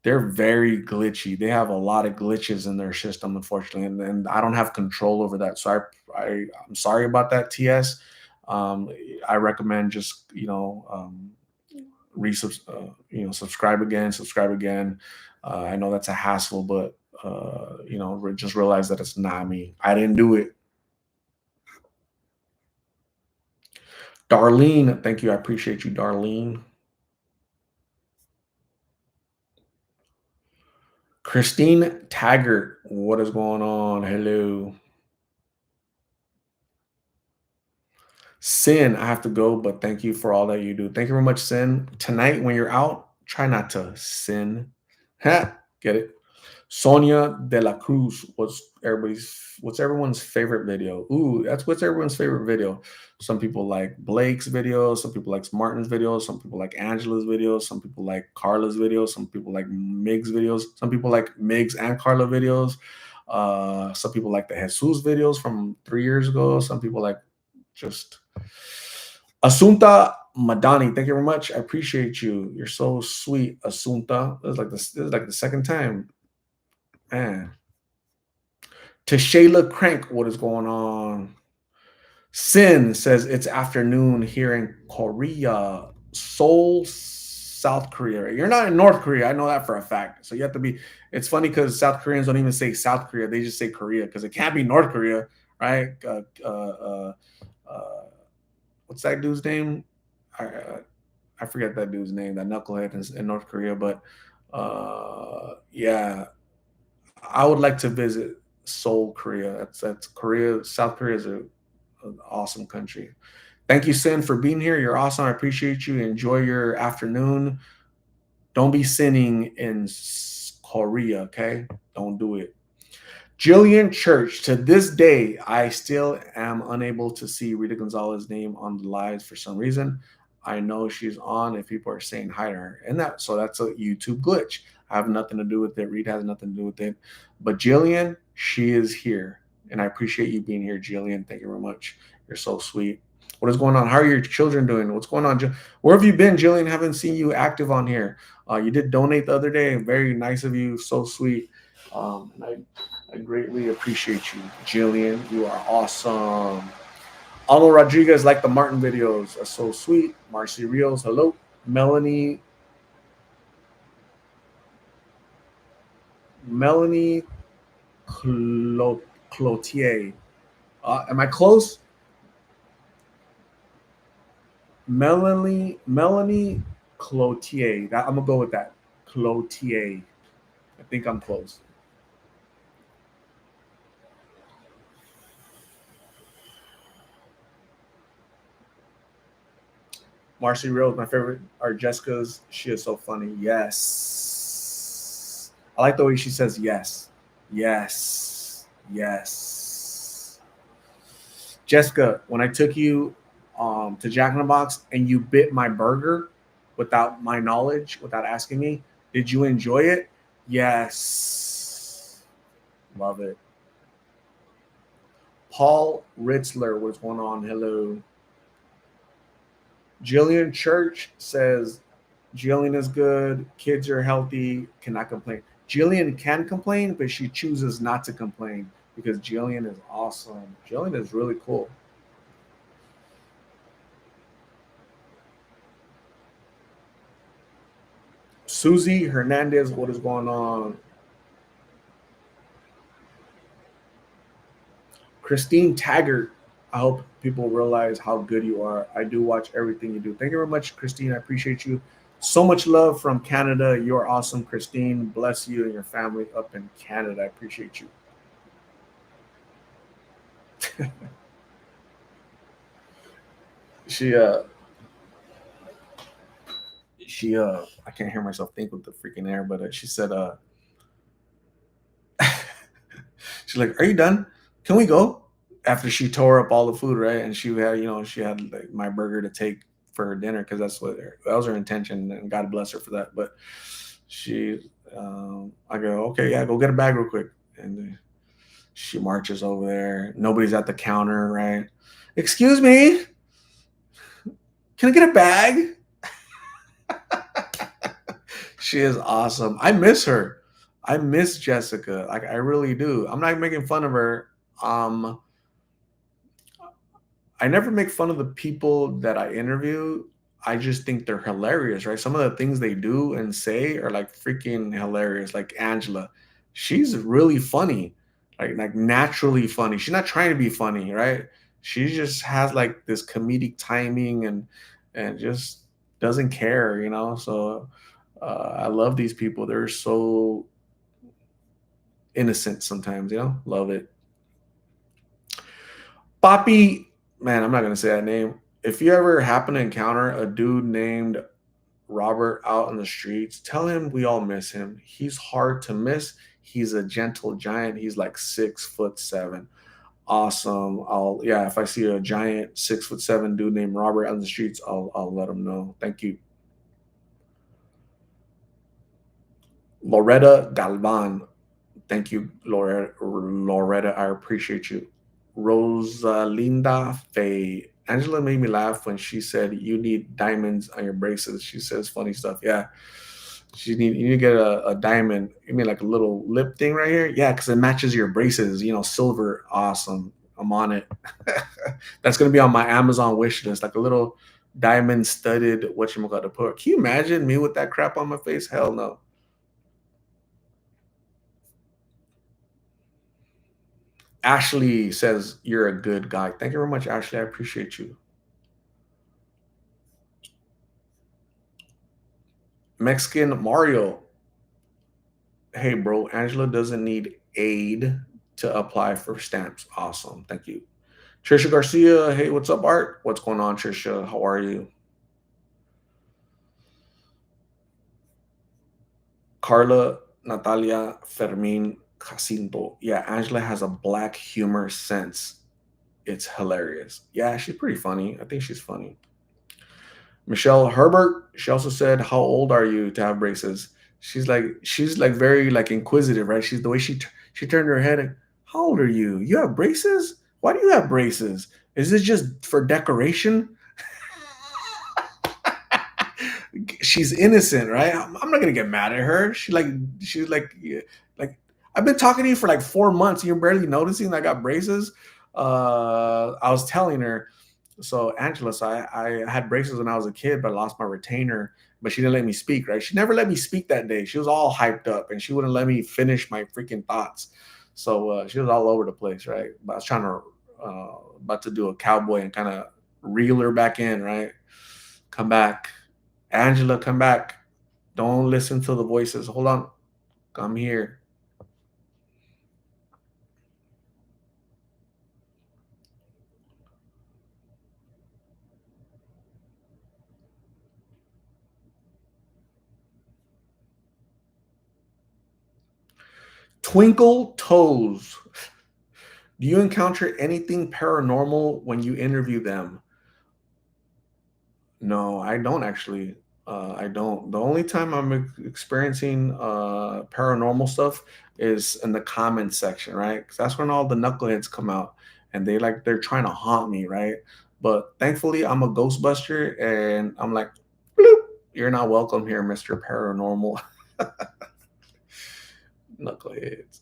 They're very glitchy. They have a lot of glitches in their system, unfortunately, and I don't have control over that. So I'm sorry about that, TS. Um, I recommend just subscribe again. I know that's a hassle, but just realize that it's not me. I didn't do it. Darlene, thank you. I appreciate you, Darlene. Christine Taggart, what is going on? Hello. Sin, I have to go, but thank you for all that you do. Thank you very much, Sin. Tonight, when you're out, try not to sin. Ha, get it? Sonia de la Cruz. What's everyone's favorite video? Ooh, what's everyone's favorite video. Some people like Blake's videos, some people like Martin's videos, some people like Angela's videos, some people like Carla's videos, some people like Mig's videos, some people like Mig's and Carla videos. Some people like the Jesus videos from 3 years ago. Some people like just Asunta Madani. Thank you very much. I appreciate you. You're so sweet, Asunta. This is like the second time. Man. To Shayla Crank, what is going on? Sin says it's afternoon here in Korea, Seoul, South Korea. You're not in North Korea. I know that for a fact. So you have to be. It's funny because South Koreans don't even say South Korea. They just say Korea because it can't be North Korea, right? Uh, what's that dude's name? I forget that dude's name, that knucklehead in North Korea. But yeah, I would like to visit Seoul, Korea. That's Korea. South Korea is an awesome country. Thank you, Sin, for being here. You're awesome. I appreciate you. Enjoy your afternoon. Don't be sinning in Korea, okay? Don't do it. Jillian Church, to this day, I still am unable to see Rita Gonzalez's name on the lives for some reason. I know she's on if people are saying hi to her. And that's a YouTube glitch. I have nothing to do with it. Rita has nothing to do with it. But Jillian, she is here. And I appreciate you being here, Jillian. Thank you very much. You're so sweet. What is going on? How are your children doing? What's going on? Where have you been, Jillian? Haven't seen you active on here. You did donate the other day. Very nice of you. So sweet. And I greatly appreciate you, Jillian. You are awesome. Arnold Rodriguez like the Martin videos. Are so sweet. Marcy Rios, hello. Melanie Cloutier. Am I close? Melanie Cloutier. I'm gonna go with that. Cloutier. I think I'm close. Marcy Rose, my favorite, are Jessica's. She is so funny. Yes. I like the way she says yes. Yes. Yes. Jessica, when I took you to Jack in the Box and you bit my burger without my knowledge, without asking me, Did you enjoy it? Yes. Love it. Paul Ritzler, what's going on? Hello. Jillian Church says Jillian is good. Kids are healthy. Cannot complain. Jillian can complain, but she chooses not to complain because Jillian is awesome. Jillian is really cool. Susie Hernandez, what is going on? Christine Taggart, I hope people realize how good you are. I do watch everything you do. Thank you very much, Christine. I appreciate you. So much love from Canada. You're awesome, Christine. Bless you and your family up in Canada. I appreciate you. She she I can't hear myself think with the freaking air, but she said she's like, "Are you done? Can we go?" After she tore up all the food, right? And she had, she had like my burger to take for her dinner because that was her intention, and God bless her for that. But she, I go, okay, yeah, go get a bag real quick, and she marches over there. Nobody's at the counter, right? Excuse me, can I get a bag? She is awesome. I miss her. I miss Jessica. Like I really do. I'm not making fun of her. Um, I never make fun of the people that I interview. I just think they're hilarious, right? Some of the things they do and say are like freaking hilarious. Like Angela, she's really funny, like naturally funny. She's not trying to be funny, right? She just has like this comedic timing and just doesn't care, you know. So I love these people. They're so innocent sometimes, you know. Love it. Poppy, man, I'm not gonna say that name. If you ever happen to encounter a dude named Robert out in the streets, tell him we all miss him. He's hard to miss. He's a gentle giant. He's like 6'7". Awesome. Yeah, if I see a giant 6'7" dude named Robert on the streets, I'll let him know. Thank you. Loretta Galvan. Thank you, Loretta. I appreciate you. Rosalinda Faye. Angela made me laugh when she said you need diamonds on your braces. She says funny stuff. Yeah. You need to get a diamond. You mean like a little lip thing right here? Yeah, because it matches your braces, silver. Awesome. I'm on it. That's gonna be on my Amazon wish list, like a little diamond studded whatchamacallit to put. Can you imagine me with that crap on my face? Hell no. Ashley says you're a good guy. Thank you very much, Ashley. I appreciate you. Mexican Mario. Hey, bro, Angela doesn't need aid to apply for stamps. Awesome. Thank you. Trisha Garcia. Hey, what's up, Art? What's going on, Trisha? How are you? Carla Natalia Fermin Jacinto. Yeah, Angela has a black humor sense. It's hilarious. Yeah, she's pretty funny. I think she's funny. Michelle Herbert, she also said, "How old are you to have braces?" She's like very like inquisitive, right? She's the way she turned her head. Like, how old are you? You have braces? Why do you have braces? Is this just for decoration? She's innocent, right? I'm not gonna get mad at her. She's like, yeah, like I've been talking to you for like 4 months. You're barely noticing I got braces. I was telling her. So Angela, so I had braces when I was a kid, but I lost my retainer. But she didn't let me speak. Right? She never let me speak that day. She was all hyped up, and she wouldn't let me finish my freaking thoughts. So she was all over the place, right? But I was trying to about to do a cowboy and kind of reel her back in, right? Come back. Angela, come back. Don't listen to the voices. Hold on. Come here. Twinkle Toes. Do you encounter anything paranormal when you interview them? No, I don't actually. I don't. The only time I'm experiencing paranormal stuff is in the comments section, right? Because that's when all the knuckleheads come out and they're trying to haunt me, right? But thankfully, I'm a Ghostbuster, and I'm like, bloop, you're not welcome here, Mister Paranormal Knuckleheads.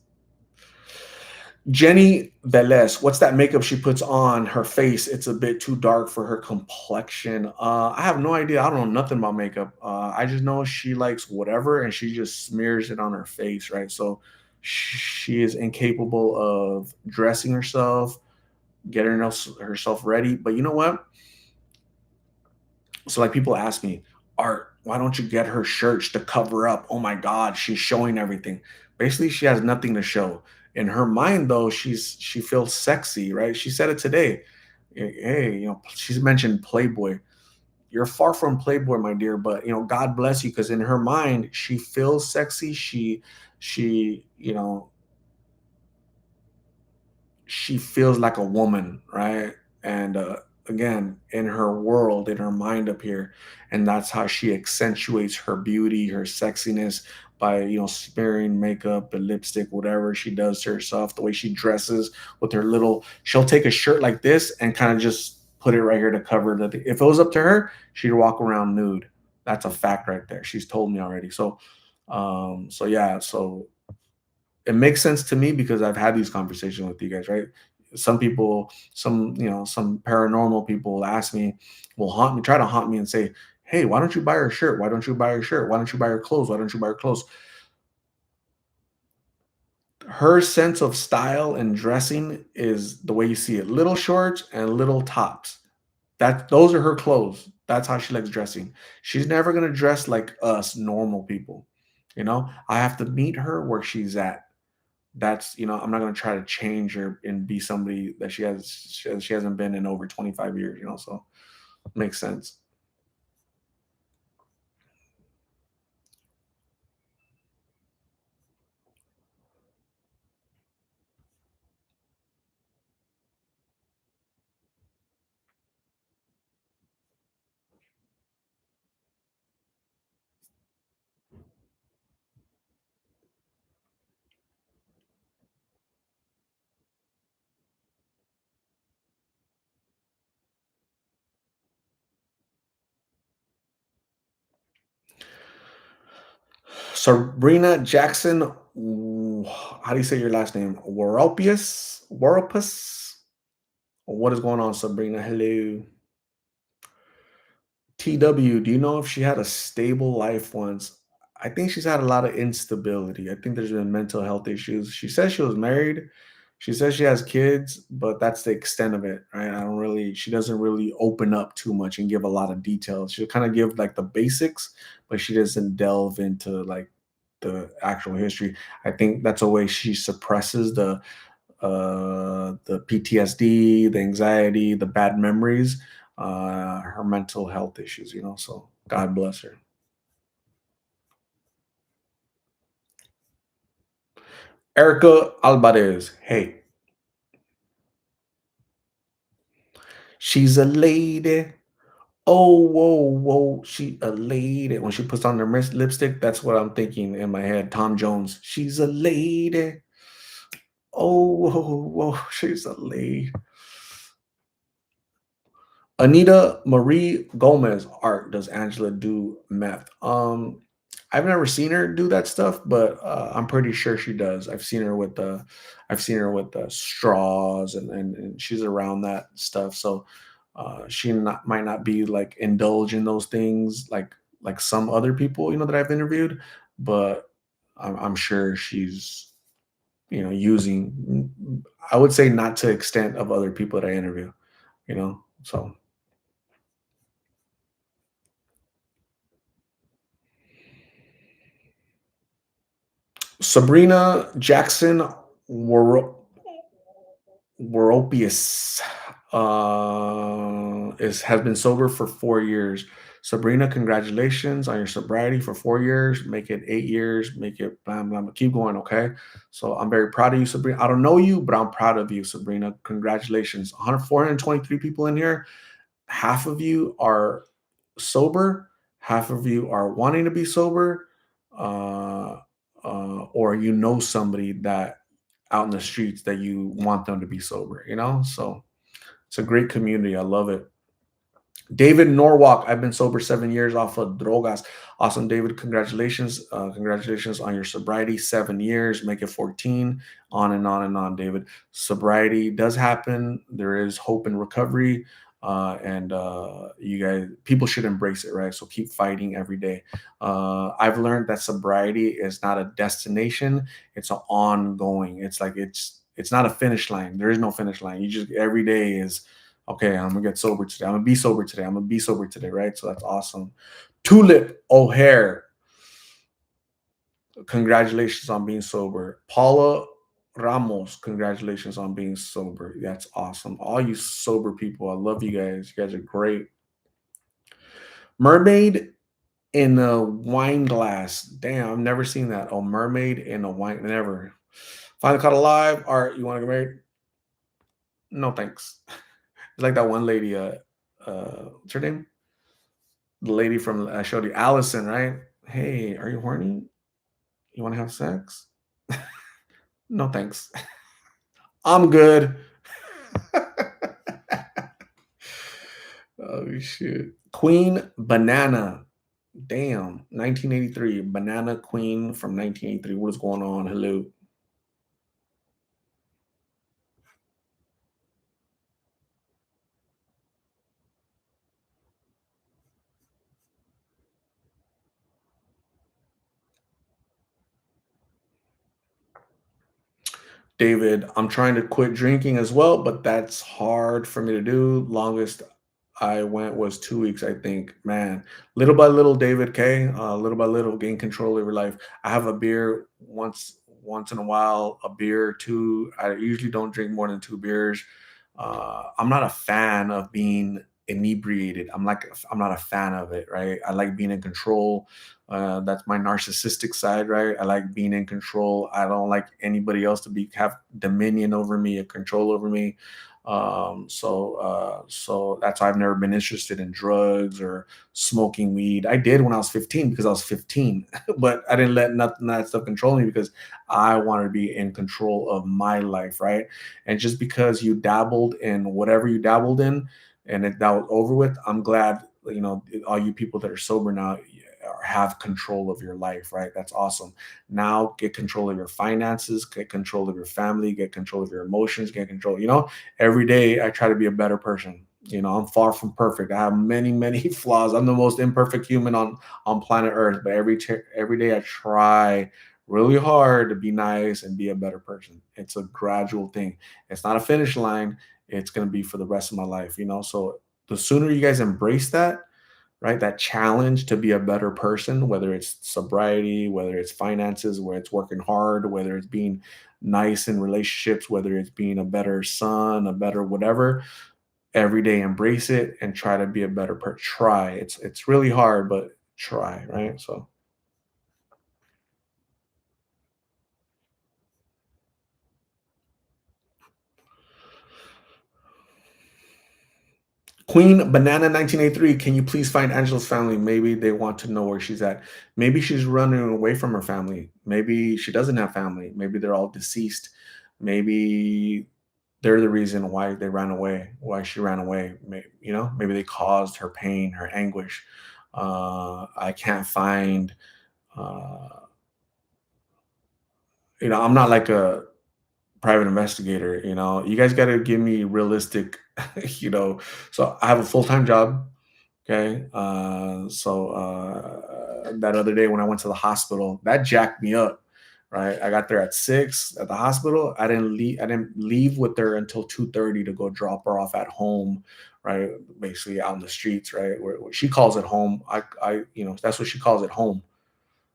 Jenny Velez, what's that makeup she puts on her face? It's a bit too dark for her complexion. I have no idea. I don't know nothing about makeup. I just know she likes whatever and she just smears it on her face, right? So she is incapable of dressing herself, getting herself ready. But you know what? So like people ask me, Art, why don't you get her shirts to cover up? Oh my God, she's showing everything. Basically, she has nothing to show. In her mind, though, she feels sexy, right? She said it today. Hey, she's mentioned Playboy. You're far from Playboy, my dear, but God bless you, because in her mind, she feels sexy. She feels like a woman, right? And again, in her world, in her mind up here, and that's how she accentuates her beauty, her sexiness by smearing makeup and lipstick, whatever she does to herself, the way she dresses with her little. She'll take a shirt like this and kind of just put it right here to cover the. If it was up to her, she'd walk around nude. That's a fact right there. She's told me already. So yeah, so it makes sense to me because I've had these conversations with you guys, right? Some people, some paranormal people will ask me, will haunt me, try to haunt me and say, "Hey, why don't you buy her shirt? Why don't you buy her shirt? Why don't you buy her clothes? Why don't you buy her clothes?" Her sense of style and dressing is the way you see it: little shorts and little tops. Those are her clothes. That's how she likes dressing. She's never gonna dress like us normal people. I have to meet her where she's at. I'm not going to try to change her and be somebody that she hasn't been in over 25 years, so makes sense. Sabrina Jackson, how do you say your last name? Waropus. What is going on, Sabrina? Hello. TW, do you know if she had a stable life once? I think she's had a lot of instability. I think there's been mental health issues. She says she was married. She says she has kids, but that's the extent of it, right? She doesn't really open up too much and give a lot of details. She'll kind of give like the basics, but she doesn't delve into like the actual history. I think that's a way she suppresses the PTSD, the anxiety, the bad memories, her mental health issues, so God bless her. Erica Alvarez, hey, she's a lady. Oh, whoa, whoa, she a lady. When she puts on her lipstick, that's what I'm thinking in my head. Tom Jones, she's a lady. Oh, whoa, whoa, she's a lady. Anita Marie Gomez, art. Does Angela do meth? I've never seen her do that stuff, but I'm pretty sure she does. I've seen her with the straws, and she's around that stuff. So might not be like indulge in those things like some other people that I've interviewed, but I'm sure she's using. I would say not to extent of other people that I interview. So. Sabrina Jackson Woropius has been sober for 4 years. Sabrina, congratulations on your sobriety for 4 years. Make it 8 years. Make it blah blah. Blah. Keep going, okay? So I'm very proud of you, Sabrina. I don't know you, but I'm proud of you, Sabrina. Congratulations. 423 people in here. Half of you are sober. Half of you are wanting to be sober, uh, or you know somebody that out in the streets that you want them to be sober. So it's a great community. I love it. David Norwalk, I've been sober 7 years off of drogas. Awesome, David. Congratulations. Congratulations on your sobriety. 7 years, make it 14, on and on and on, David. Sobriety does happen. There is hope and recovery. And you guys, people should embrace it, right? So keep fighting every day. I've learned that sobriety is not a destination, it's an ongoing. It's not a finish line. There is no finish line. You just every day is okay, I'm gonna get sober today. I'm gonna be sober today. I'm gonna be sober today, right? So that's awesome. Tulip O'Hare, congratulations on being sober. Paula Ramos, congratulations on being sober. That's awesome. All you sober people, I love you guys. You guys are great. Mermaid in a wine glass. Damn, I've never seen that. Oh, mermaid in a wine, never. Finally caught alive. All right, you want to get married? No, thanks. It's like that one lady. What's her name? The lady from I showed you, Allison, right? Hey, are you horny? You want to have sex? No, thanks. I'm good. Oh shit. Queen Banana. Damn. 1983. Banana Queen from 1983. What is going on? Hello. David, I'm trying to quit drinking as well, but that's hard for me to do. Longest I went was 2 weeks, I think. Man, little by little, David K. Little by little, gain control of your life. I have a beer once in a while, a beer or two. I usually don't drink more than two beers. I'm not a fan of being inebriated. I'm not a fan of it, right? I like being in control. That's my narcissistic side, right? I like being in control. I don't like anybody else to be have dominion over me or control over me. So that's why I've never been interested in drugs or smoking weed. I did when I was 15 because I was 15, but I didn't let nothing that stuff control me because I wanted to be in control of my life, right? And just because you dabbled in whatever you dabbled in and that was over with, I'm glad, all you people that are sober now have control of your life, right? That's awesome. Now get control of your finances, get control of your family, get control of your emotions, get control. Every day I try to be a better person. I'm far from perfect. I have many, many flaws. I'm the most imperfect human on planet Earth, but every day I try really hard to be nice and be a better person. It's a gradual thing. It's not a finish line. It's going to be for the rest of my life. So the sooner you guys embrace that, right, that challenge to be a better person, whether it's sobriety, whether it's finances, whether it's working hard, whether it's being nice in relationships, whether it's being a better son, a better whatever, every day embrace it and try to be a better person. Try. It's really hard, but try, right? So Queen Banana 1983, can you please find Angela's family? Maybe they want to know where she's at. Maybe she's running away from her family. Maybe she doesn't have family. Maybe they're all deceased. Maybe they're the reason why they ran away, why she ran away. Maybe they caused her pain, her anguish. I can't find, uh, I'm not like a private investigator. You guys got to give me realistic, you know. So I have a full time job. Okay. So that other day when I went to the hospital, that jacked me up. Right. I got there at 6 at the hospital. I didn't leave with her until 2:30 to go drop her off at home. Right. Basically out in the streets. Right. Where she calls it home. That's what she calls it, home.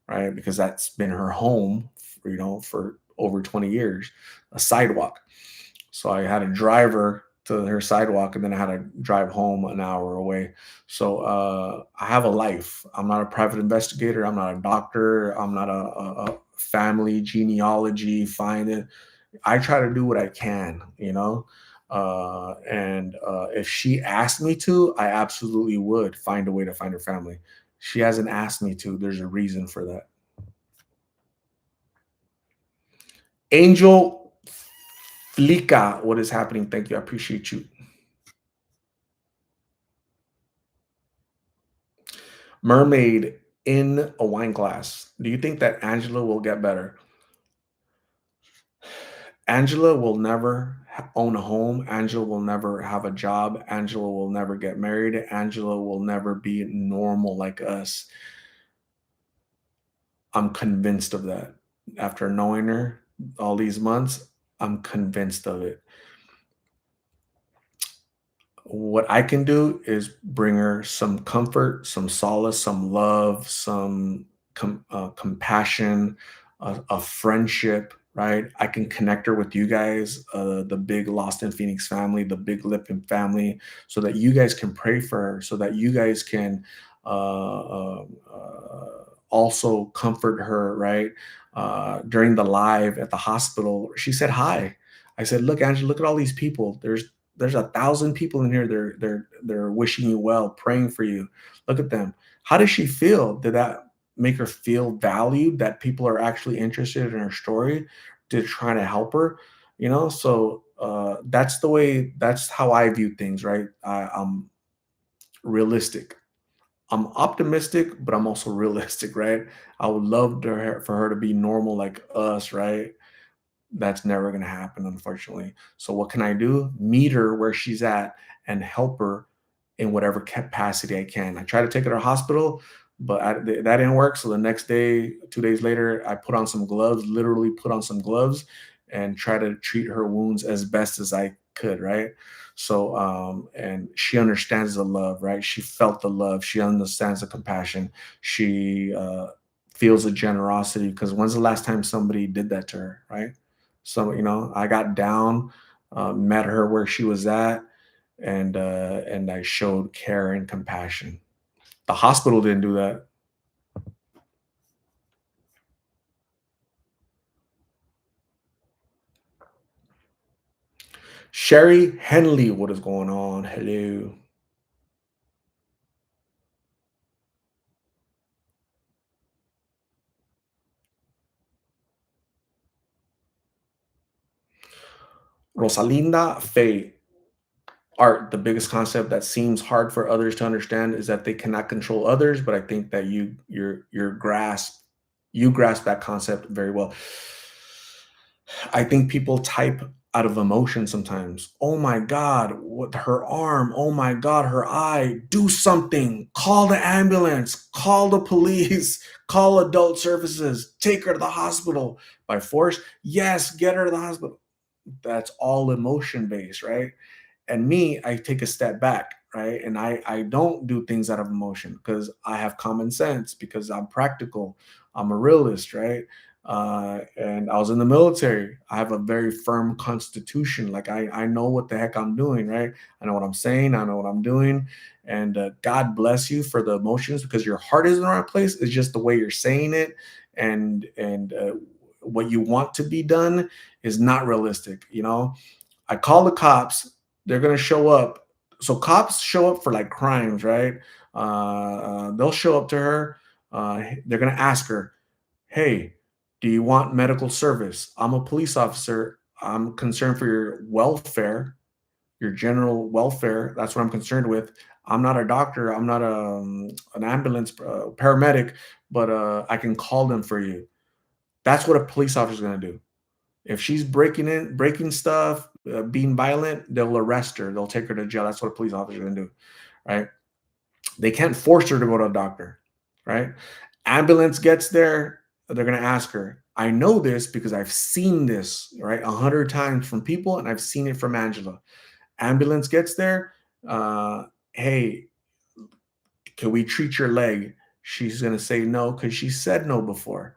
Right. Because that's been her home, for over 20 years, a sidewalk. So I had to drive her to her sidewalk and then I had to drive home an hour away. So I have a life. I'm not a private investigator. I'm not a doctor. I'm not a family genealogy find it. I try to do what I can. And if she asked me to, I absolutely would find a way to find her family. She hasn't asked me to. There's a reason for that. Angel Flica, what is happening? Thank you. I appreciate you. Mermaid in a wine glass. Do you think that Angela will get better? Angela will never own a home. Angela will never have a job. Angela will never get married. Angela will never be normal like us. I'm convinced of that. After knowing her all these months, I'm convinced of it. What I can do is bring her some comfort, some solace, some love, some compassion, a friendship, right? I can connect her with you guys, the big Lost in Phoenix family, the big Lippin family, so that you guys can pray for her, so that you guys can also comfort her, right? During the live at the hospital, she said hi. I said, "Look, Angela, look at all these people. There's 1,000 people in here. They're wishing you well, praying for you. Look at them. How does she feel? Did that make her feel valued? That people are actually interested in her story, to try to help her? You know, so that's the way. That's how I view things. Right? I'm realistic. I'm optimistic, but I'm also realistic. Right? I would love for her to be normal like us. Right? That's never going to happen, unfortunately. So what can I do? Meet her where she's at and help her in whatever capacity I can. I try to take her to the hospital, but that didn't work. So the next day, 2 days later, I put on some gloves, literally put on some gloves, and try to treat her wounds as best as I could. Right. So, and she understands the love, right? She felt the love. She understands the compassion. She feels the generosity, because when's the last time somebody did that to her, right? So, I got down, met her where she was at, and I showed care and compassion. The hospital didn't do that. Sherry Henley, what is going on? Hello. Rosalinda Faye. Art, the biggest concept that seems hard for others to understand is that they cannot control others, but I think that you grasp that concept very well. I think people type out of emotion sometimes. Oh my God, what her arm? Oh my God, her eye. Do something. Call the ambulance. Call the police. Call adult services. Take her to the hospital by force. Yes, get her to the hospital. That's all emotion based, right? And me, I take a step back, right? And I don't do things out of emotion, because I have common sense, because I'm practical. I'm a realist, right? And I was in the military. I have a very firm constitution. Like, I know what the heck I'm doing, right? I know what I'm saying. I know what I'm doing. And God bless you for the emotions, because your heart is in the right place. It's just the way you're saying it, and what you want to be done is not realistic. I call the cops. They're gonna show up. So cops show up for like crimes, right? They'll show up to her. They're gonna ask her, "Hey, do you want medical service? I'm a police officer. I'm concerned for your welfare, your general welfare. That's what I'm concerned with. I'm not a doctor. I'm not an ambulance paramedic, but I can call them for you." That's what a police officer is gonna do. If she's breaking stuff, being violent, they'll arrest her. They'll take her to jail. That's what a police officer is going to do, right? They can't force her to go to a doctor, right? Ambulance gets there, they're going to ask her. I know this because I've seen this, right, 100 times from people, and I've seen it from Angela. Ambulance gets there. Hey, can we treat your leg? She's going to say no, because she said no before.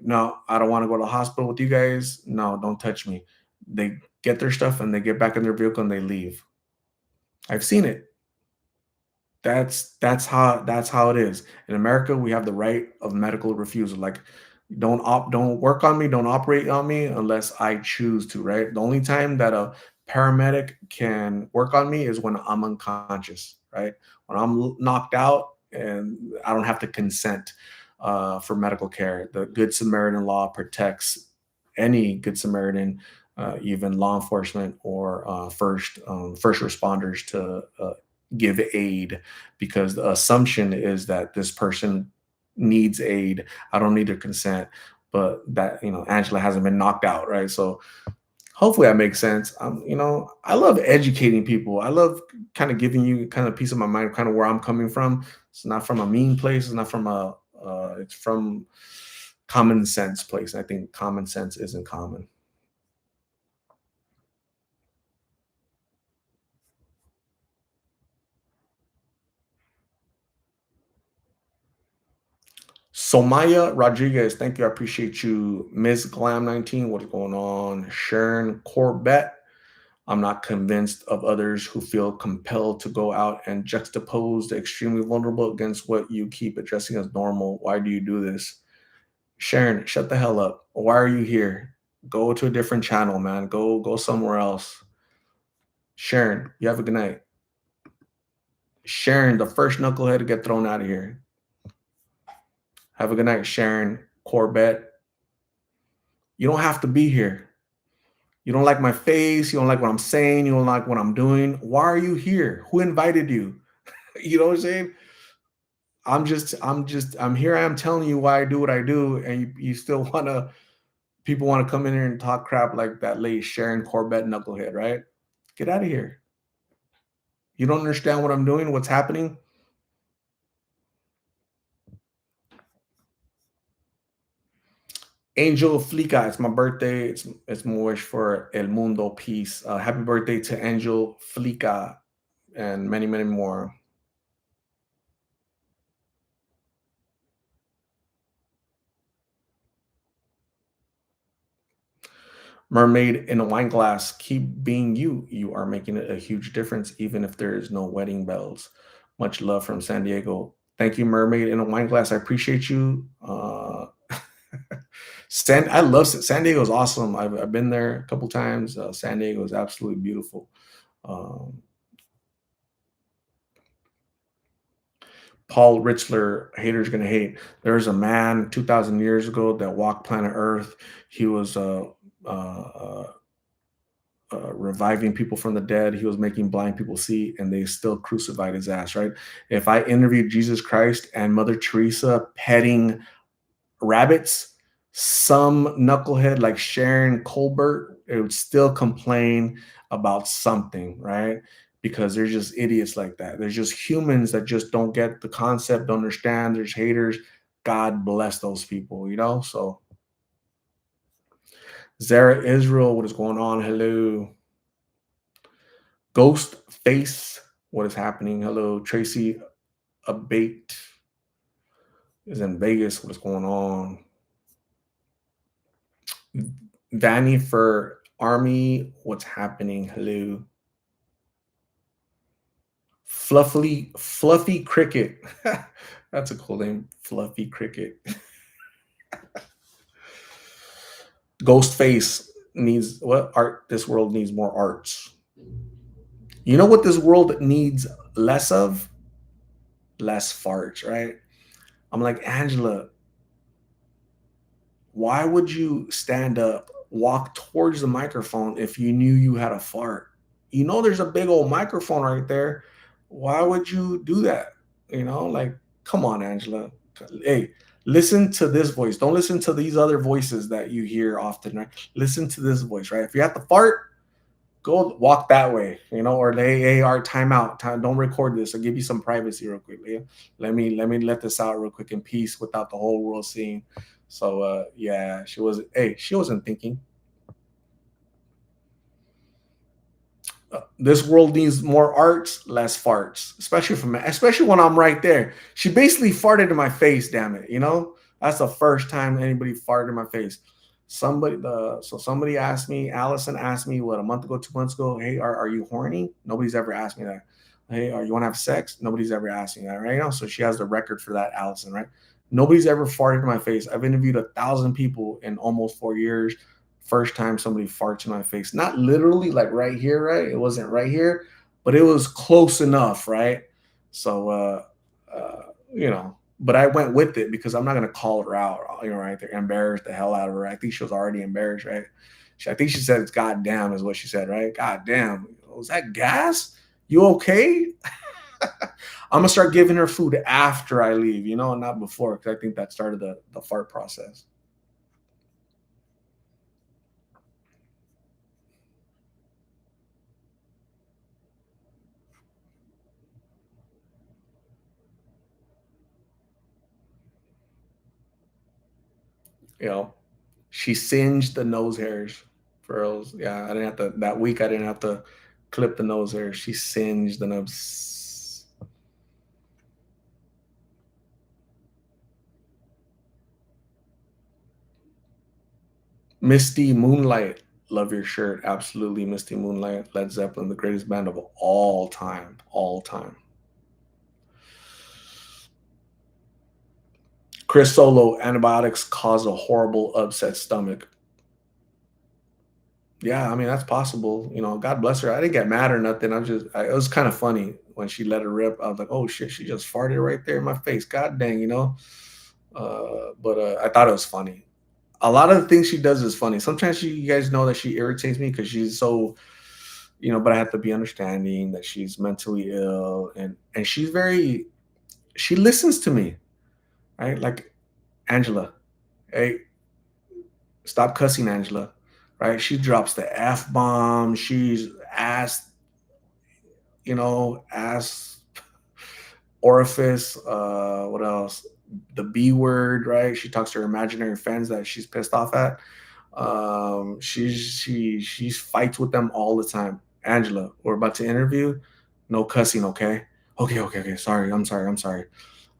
No, I don't want to go to the hospital with you guys. No, don't touch me. They get their stuff and they get back in their vehicle and they leave. I've seen it. That's how it is. In America, we have the right of medical refusal. Like, don't work on me, don't operate on me unless I choose to, right? The only time that a paramedic can work on me is when I'm unconscious, right? When I'm knocked out and I don't have to consent for medical care. The Good Samaritan law protects any Good Samaritan, even law enforcement or first responders, to give aid, because the assumption is that this person needs aid. I don't need their consent, but that, Angela hasn't been knocked out, right? So hopefully that makes sense. I love educating people. I love kind of giving you kind of piece of my mind, kind of where I'm coming from. It's not from a mean place. It's not from it's from common sense place. I think common sense isn't common. Somaya Rodriguez, thank you. I appreciate you. Ms. Glam19, what is going on? Sharon Corbett, I'm not convinced of others who feel compelled to go out and juxtapose the extremely vulnerable against what you keep addressing as normal. Why do you do this? Sharon, shut the hell up. Why are you here? Go to a different channel, man. Go somewhere else. Sharon, you have a good night. Sharon, the first knucklehead to get thrown out of here. Have a good night, Sharon Corbett. You don't have to be here. You don't like my face. You don't like what I'm saying. You don't like what I'm doing. Why are you here? Who invited you? You know what I'm saying? I'm here. I am telling you why I do what I do, and you still people want to come in here and talk crap like that lady Sharon Corbett knucklehead, right? Get out of here. You don't understand what I'm doing, what's happening. Angel Flica, it's my birthday. It's my wish for El Mundo peace. Happy birthday to Angel Flica and many, many more. Mermaid in a wine glass, keep being you. You are making it a huge difference, even if there is no wedding bells. Much love from San Diego. Thank you, Mermaid in a wine glass. I appreciate you. I love San Diego is awesome. I've been there a couple times. San Diego is absolutely beautiful. Um, Paul Ritzler, haters gonna hate. There's a man 2,000 years ago that walked planet Earth. He was uh, uh, reviving people from the dead. He was making blind people see, and they still crucified his ass, right? If I interviewed Jesus Christ and Mother Teresa petting rabbits, some knucklehead like Sharon Colbert, it would still complain about something, right? Because they're just idiots like that. There's just humans that just don't get the concept, don't understand. There's haters. God bless those people, So Zara Israel, what is going on? Hello. Ghost Face, what is happening? Hello. Tracy Abate is in Vegas. What is going on? Vanny for Army, what's happening? Hello. Fluffy Cricket. That's a cool name. Fluffy Cricket. Ghostface needs what art? This world needs more arts. You know what this world needs less of? Less farts, right? I'm like, Angela, why would you stand up, walk towards the microphone if you knew you had a fart? There's a big old microphone right there. Why would you do that? Like, come on, Angela. Hey, listen to this voice. Don't listen to these other voices that you hear often, right? Listen to this voice, right? If you have to fart, go walk that way, or hey, our timeout. Don't record this. I'll give you some privacy real quick. Let this out real quick in peace without the whole world seeing. So yeah, she wasn't thinking. This world needs more arts, less farts, especially when I'm right there. She basically farted in my face. Damn it, that's the first time anybody farted in my face. Somebody asked me. Allison asked me what, a month ago, 2 months ago. Hey, are you horny? Nobody's ever asked me that. Hey, are you want to have sex? Nobody's ever asked me that, right now. So she has the record for that, Allison, right? Nobody's ever farted in my face. I've interviewed 1,000 people in almost 4 years. First time somebody farts in my face, not literally like right here, right? It wasn't right here, but it was close enough, right? So But I went with it because I'm not gonna call her out, right there, embarrass the hell out of her. I think she was already embarrassed, right? I think she said it's goddamn is what she said, right? Goddamn, was that gas? You okay? I'm gonna start giving her food after I leave, not before, because I think that started the fart process. You know, she singed the nose hairs, girls. Yeah, I didn't have to that week. I didn't have to clip the nose hairs. She singed the nose. Misty Moonlight, love your shirt. Absolutely, Misty Moonlight, Led Zeppelin, the greatest band of all time, all time. Chris Solo, antibiotics cause a horrible upset stomach. Yeah, I mean that's possible. God bless her. I didn't get mad or nothing. It was kind of funny when she let it rip. I was like, oh shit, she just farted right there in my face. God dang. But I thought it was funny. A lot of the things she does is funny. Sometimes you guys know that she irritates me because she's so, but I have to be understanding that she's mentally ill and she listens to me, right? Like Angela, hey, stop cussing, Angela, right? She drops the F bomb. She's ass, ass orifice. What else? The B word, right? She talks to her imaginary friends that she's pissed off at. She fights with them all the time. Angela, we're about to interview. No cussing, okay? Okay. Sorry, I'm sorry.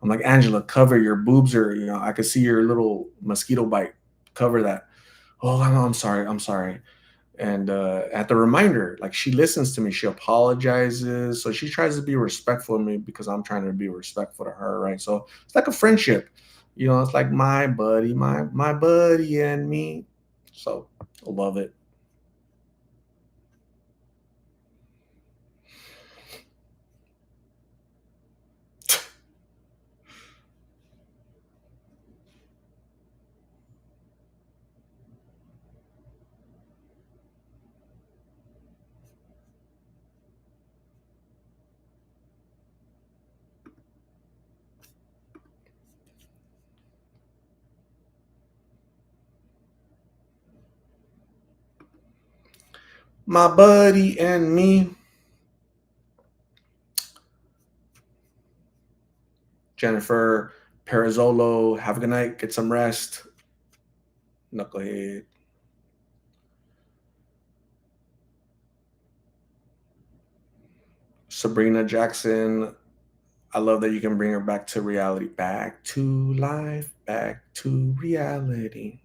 I'm like, Angela, cover your boobs, or I could see your little mosquito bite. Cover that. Oh, I'm sorry, I'm sorry. And at the reminder, like she listens to me, she apologizes, so she tries to be respectful of me because I'm trying to be respectful to her, right? So it's like a friendship, it's like my buddy, my buddy and me. So I love it. My buddy and me. Jennifer Perizzolo, have a good night, get some rest. Knucklehead. Sabrina Jackson, I love that you can bring her back to reality, back to life, back to reality.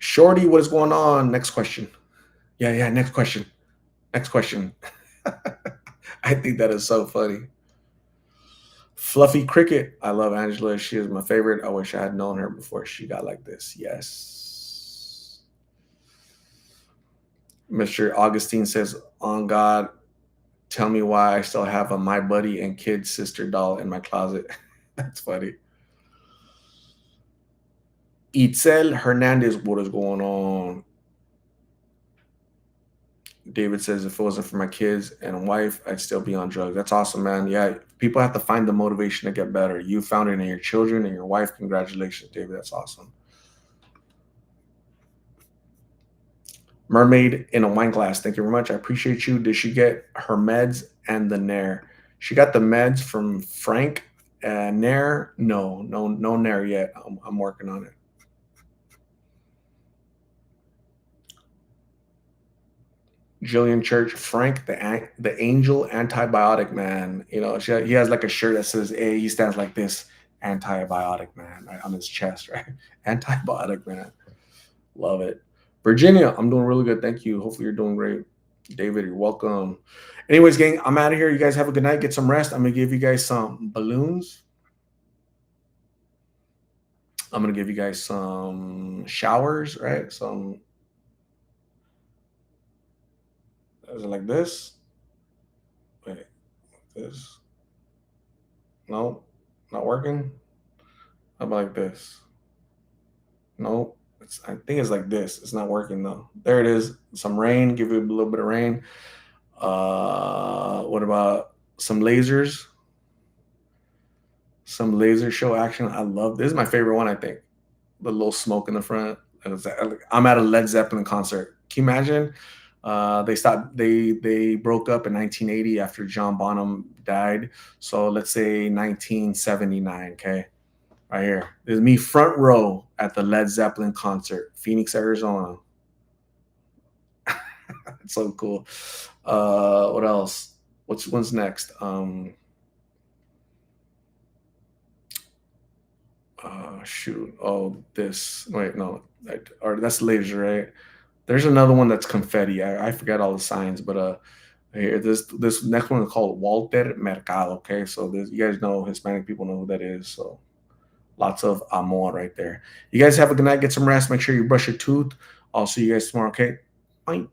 Shorty, what is going on? Next question. Yeah, next question. Next question. I think that is so funny. Fluffy Cricket. I love Angela. She is my favorite. I wish I had known her before she got like this. Yes. Mr. Augustine says, on God, tell me why I still have a My Buddy and Kid Sister doll in my closet. That's funny. Itzel Hernandez, what is going on? David says, if it wasn't for my kids and wife, I'd still be on drugs. That's awesome, man. Yeah, people have to find the motivation to get better. You found it in your children and your wife. Congratulations, David. That's awesome. Mermaid in a wine glass. Thank you very much. I appreciate you. Did she get her meds and the Nair? She got the meds from Frank. Nair? No Nair yet. I'm working on it. Jillian Church, Frank, the angel antibiotic man. He has like a shirt that says A. He stands like this, antibiotic man, right on his chest, right? Antibiotic man. Love it. Virginia, I'm doing really good. Thank you. Hopefully you're doing great. David, you're welcome. Anyways, gang, I'm out of here. You guys have a good night. Get some rest. I'm gonna give you guys some balloons. I'm gonna give you guys some showers, right? Some is it like this? Wait, this. No, not working. How about like this? No, I think it's like this. It's not working though. There it is. Some rain. Give it a little bit of rain. What about some lasers? Some laser show action. I love this. Is my favorite one. I think the little smoke in the front. And I'm at a Led Zeppelin concert. Can you imagine? They stopped. They broke up in 1980 after John Bonham died. So let's say 1979. Okay, right here. There's me front row at the Led Zeppelin concert, Phoenix, Arizona. It's so cool. What else? What's next? Shoot. Oh, this. Wait, no. Or that's laser, right? There's another one that's confetti. I forget all the signs, but here this next one is called Walter Mercado. Okay, so you guys know Hispanic people know who that is. So lots of amor right there. You guys have a good night. Get some rest. Make sure you brush your tooth. I'll see you guys tomorrow. Okay, bye.